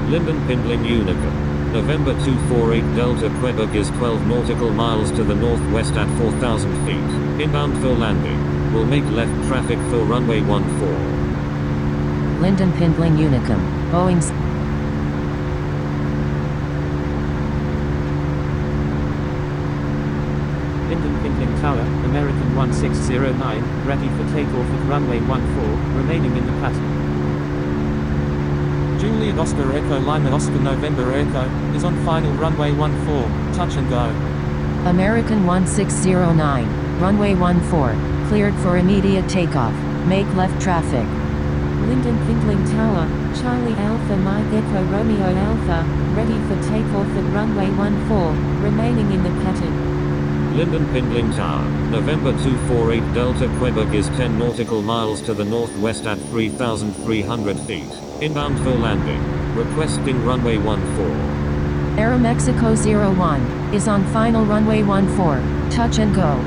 Linden Pindling Unicum, November 248 Delta Quebec is 12 nautical miles to the northwest at 4,000 feet, inbound for landing, will make left traffic for runway 14. Linden Pindling Unicum, Boeing Linden Pindling Tower, American 1609, ready for takeoff at runway 14, remaining in the pattern. Juliet Oscar Echo Lima Oscar November Echo is on final runway 14, touch and go. American 1609, runway 14, cleared for immediate takeoff, make left traffic. Linden Pindling Tower, Charlie Alpha Mike Echo Romeo Alpha, ready for takeoff at runway 14, remaining in the pattern. Linden Pindling Tower, November 248 Delta Quebec is 10 nautical miles to the northwest at 3,300 feet, inbound for landing, requesting runway 14. Aeromexico 01 is on final runway 14, touch and go.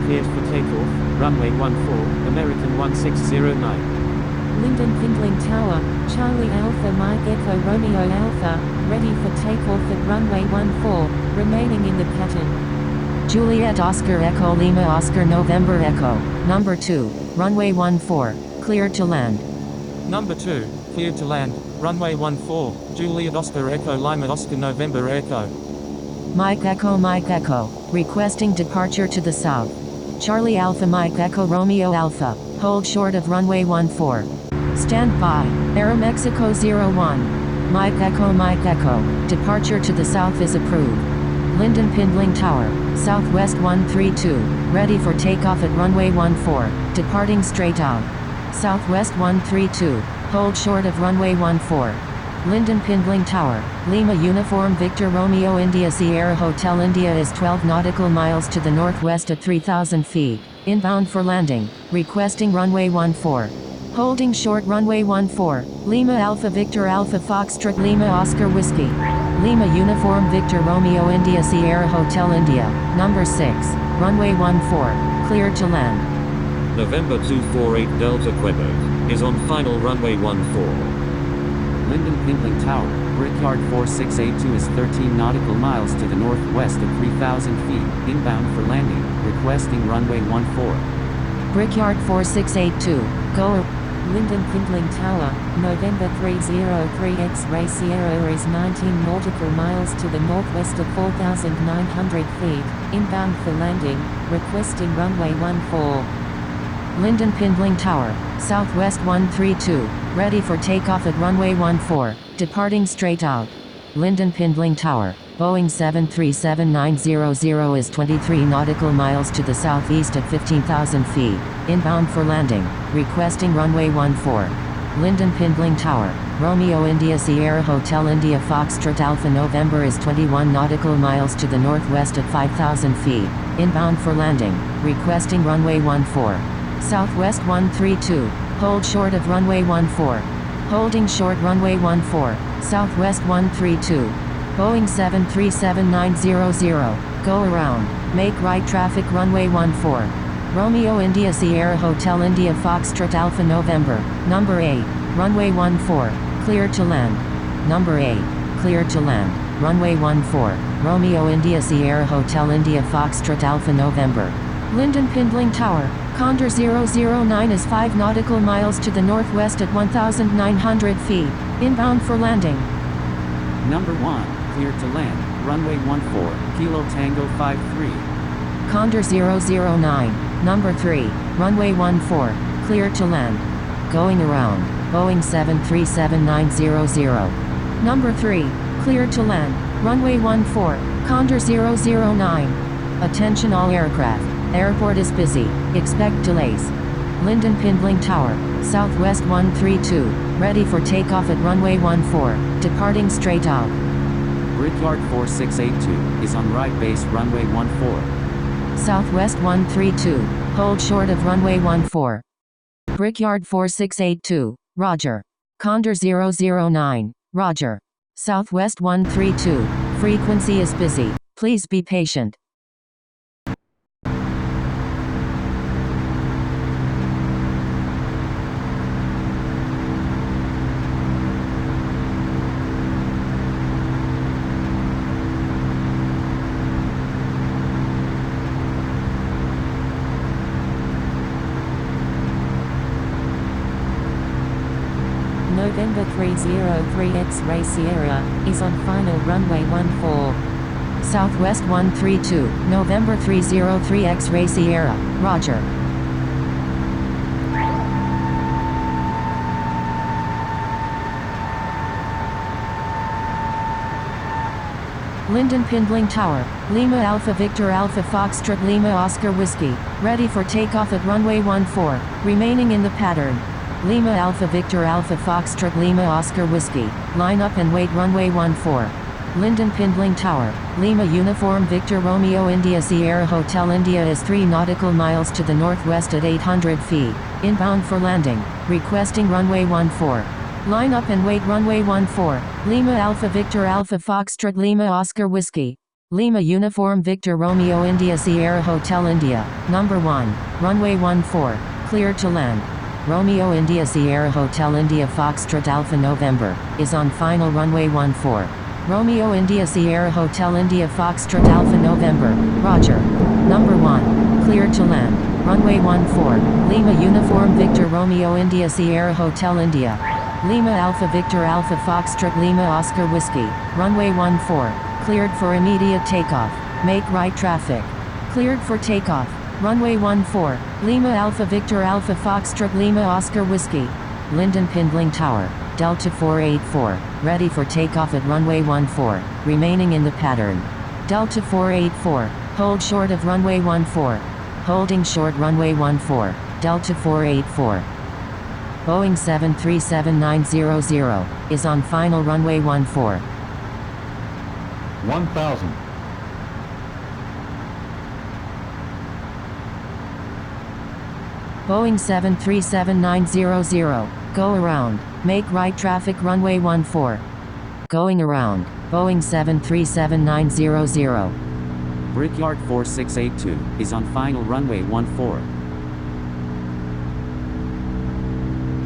Cleared for takeoff, runway 14, American 1609. Linden Pindling Tower, Charlie Alpha Mike Echo Romeo Alpha, ready for takeoff at runway 14, remaining in the pattern. Juliet Oscar Echo Lima Oscar November Echo, number 2, runway 14, cleared to land. Number 2, cleared to land, runway 14, Juliet Oscar Echo Lima Oscar November Echo. Mike Echo, requesting departure to the south. Charlie Alpha Mike Echo Romeo Alpha, hold short of runway 14. Stand by, Aeromexico 01. Mike Echo, departure to the south is approved. Linden Pindling Tower, Southwest 132, ready for takeoff at runway 14, departing straight out. Southwest 132, hold short of runway 14. Linden Pindling Tower, Lima Uniform Victor Romeo India Sierra Hotel India is 12 nautical miles to the northwest at 3,000 feet, inbound for landing, requesting runway 14. Holding short runway 14, Lima Alpha Victor Alpha Foxtrot Lima Oscar Whiskey. Lima Uniform Victor Romeo India Sierra Hotel India, number 6, runway 14, cleared to land. November 248 Delta Quebec is on final runway 14. Linden Pindling Tower, Brickyard 4682 is 13 nautical miles to the northwest at 3,000 feet, inbound for landing, requesting runway 14. Brickyard 4682, go. Linden Pindling Tower, November 303 X-Ray Sierra is 19 nautical miles to the northwest at 4,900 feet, inbound for landing, requesting runway 14. Linden Pindling Tower, Southwest 132, ready for takeoff at runway 14, departing straight out. Linden Pindling Tower, Boeing 737-900 is 23 nautical miles to the southeast at 15,000 feet, inbound for landing, requesting runway 14. Linden Pindling Tower, Romeo India Sierra Hotel India Foxtrot Alpha November is 21 nautical miles to the northwest at 5,000 feet, inbound for landing, requesting runway 14. Southwest 132, hold short of runway 14. Holding short runway 14, Southwest 132. Boeing 737-900, go around, make right traffic runway 14. Romeo India Sierra Hotel India Foxtrot Alpha November, number 8, runway 14, cleared to land. Number 8, cleared to land, runway 14, Romeo India Sierra Hotel India Foxtrot Alpha November. Linden Pindling Tower, Condor 009 is 5 nautical miles to the northwest at 1,900 feet, inbound for landing. Number 1, cleared to land, runway 14, Kilo Tango 53. Condor 009, number 3, runway 14, cleared to land. Going around, Boeing 737-900. Number 3, cleared to land, runway 14, Condor 009. Attention all aircraft, airport is busy, expect delays. Linden Pindling Tower, Southwest 132, ready for takeoff at runway 14, departing straight out. Brickyard 4682 is on right base runway 14. Southwest 132, hold short of runway 14. Brickyard 4682, roger. Condor 009, roger. Southwest 132, frequency is busy, please be patient. November 303 X-Ray Sierra is on final runway 14. Southwest 132, November 303 X-Ray Sierra, roger. Linden Pindling Tower, Lima Alpha Victor Alpha Foxtrot Lima Oscar Whiskey, ready for takeoff at runway 14, remaining in the pattern. Lima Alpha Victor Alpha Foxtrot Lima Oscar Whiskey, line up and wait runway 14. Linden Pindling Tower, Lima Uniform Victor Romeo India Sierra Hotel India is 3 nautical miles to the northwest at 800 feet, inbound for landing, requesting runway 14. Line up and wait runway 14. Lima Alpha Victor Alpha Foxtrot Lima Oscar Whiskey. Lima Uniform Victor Romeo India Sierra Hotel India. Number 1. Runway 14. Clear to land. Romeo India Sierra Hotel India Foxtrot Alpha November is on final runway 14. Romeo India Sierra Hotel India Foxtrot Alpha November. Roger. Number 1. Clear to land. Runway 14. Lima Uniform Victor Romeo India Sierra Hotel India. Lima Alpha Victor Alpha Foxtrot Lima Oscar Whiskey. Runway 14. Cleared for immediate takeoff. Make right traffic. Cleared for takeoff. Runway 14. Lima Alpha Victor Alpha Foxtrot Lima Oscar Whiskey. Linden Pindling Tower. Delta 484. Ready for takeoff at runway 14. Remaining in the pattern. Delta 484. Hold short of runway 14. Holding short runway 14. Delta 484. Boeing 737-900 is on final runway 14. 1,000. Boeing 737-900. Go around. Make right traffic runway 14. Going around. Boeing 737-900. Brickyard 4682 is on final runway 14.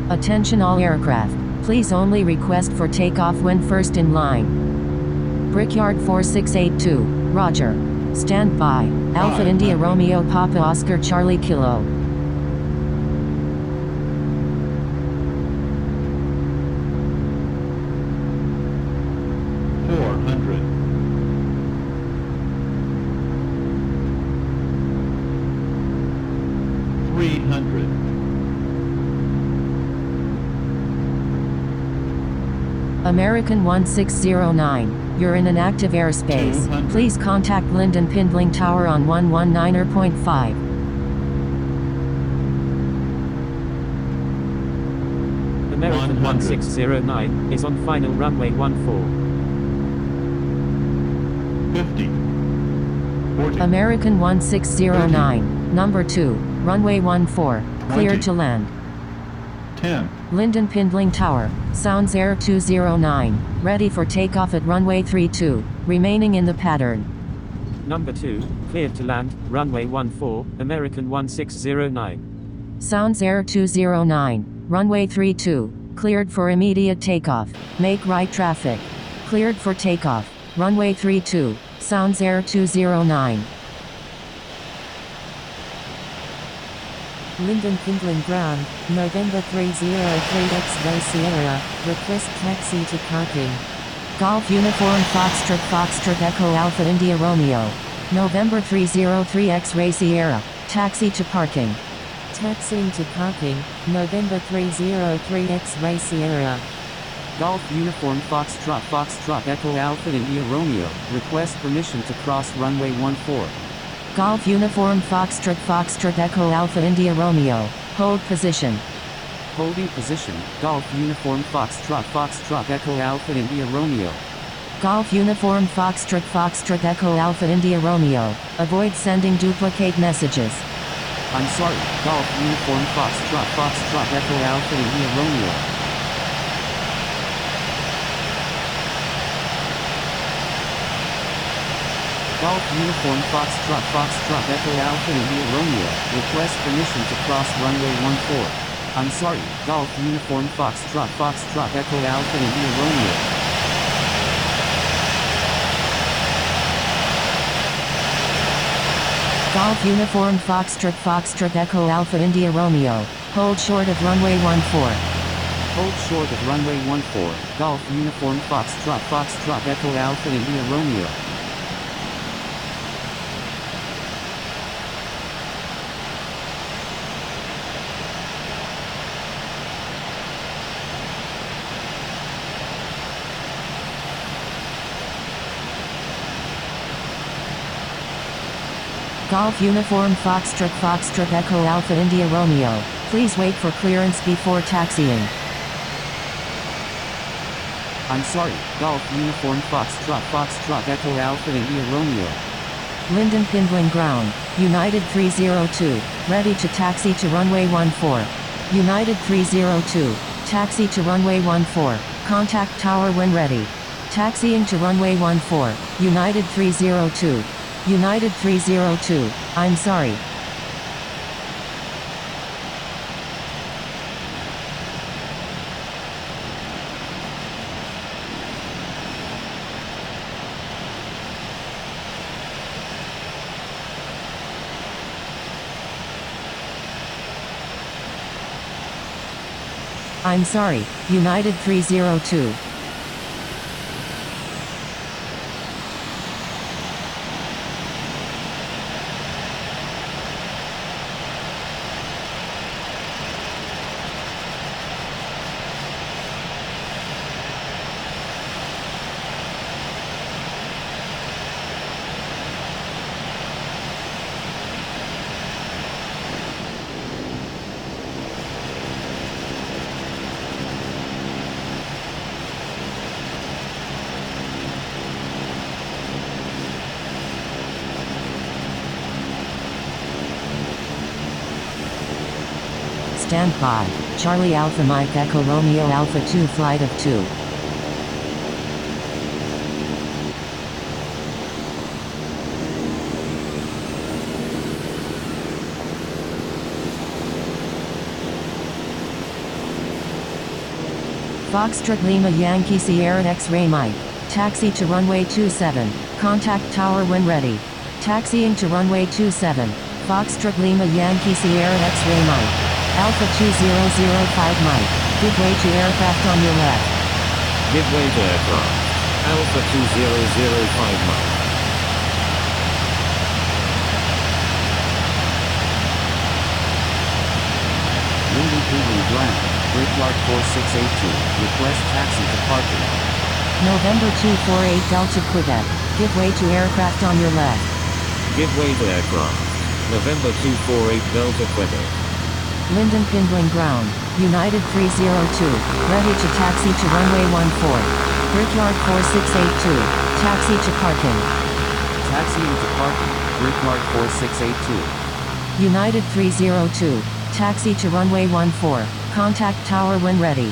Attention all aircraft. Please only request for takeoff when first in line. Brickyard 4682. Roger. Stand by. Alpha India Romeo Papa Oscar Charlie Kilo. American 1609, you're in an active airspace. 200. Please contact Linden Pindling Tower on 119.5. American 100. 1609 is on final runway 14. 50. 40. American 1609, number 2, runway 14, clear 20. to land. 10. Linden Pindling Tower, sounds air 209, ready for takeoff at runway 32, remaining in the pattern. Number 2, cleared to land, runway 14, American 1609. Sounds air 209, runway 32, cleared for immediate takeoff, make right traffic. Cleared for takeoff, runway 32, sounds air 209. Linden Pindling Ground, November 303 X-Ray Sierra, request taxi to parking. Golf Uniform Foxtrot Echo Alpha India Romeo. November 303 X-Ray Sierra, taxi to parking. Taxiing to parking, November 303 X-Ray Sierra. Golf Uniform Foxtrot Echo Alpha India Romeo, request permission to cross runway 14. Golf Uniform Foxtrot Echo Alpha India Romeo, hold position. Holding position, Golf Uniform Foxtrot Echo Alpha India Romeo. Golf Uniform Foxtrot Echo Alpha India Romeo, avoid sending duplicate messages. I'm sorry, Golf Uniform Foxtrot Echo Alpha India Romeo. Golf Uniform Foxtrot Echo Alpha India Romeo, request permission to cross runway 14. I'm sorry, Golf Uniform Foxtrot Echo Alpha India Romeo. Golf Uniform Foxtrot Echo Alpha India Romeo, hold short of runway 14. Hold short of runway 14, Golf Uniform Foxtrot Echo Alpha India Romeo. Golf Uniform Foxtrot Echo Alpha India Romeo, please wait for clearance before taxiing. I'm sorry, Golf Uniform Foxtrot Echo Alpha India Romeo. Linden Pindling Ground, United 302, ready to taxi to runway 14. United 302, Taxi to runway 14. Contact tower when ready. Taxiing to runway 14. United 302. United 302. I'm sorry. I'm sorry, United 302. Stand by. Charlie Alpha Mike Echo Romeo Alpha 2 flight of 2. Foxtrot Lima Yankee Sierra X-Ray Mike. Taxi to runway 27. Contact tower when ready. Taxiing to runway 27. Foxtrot Lima Yankee Sierra X-Ray Mike. Alpha 2005 Mike. Give way to aircraft on your left. Give way to aircraft. Alpha 2005 Mike. Linden Pingling ground. Brickyard 4682. Request taxi to parking. November 248 Delta Quebec. Give way to aircraft on your left. Give way to aircraft. November 248 Delta Quebec. Linden Pingling ground. United 302. Ready to taxi to runway 14. Brickyard 4682. Taxi to parking. Taxiing to parking. Brickyard 4682. United 302. Taxi to runway 14. Contact tower when ready.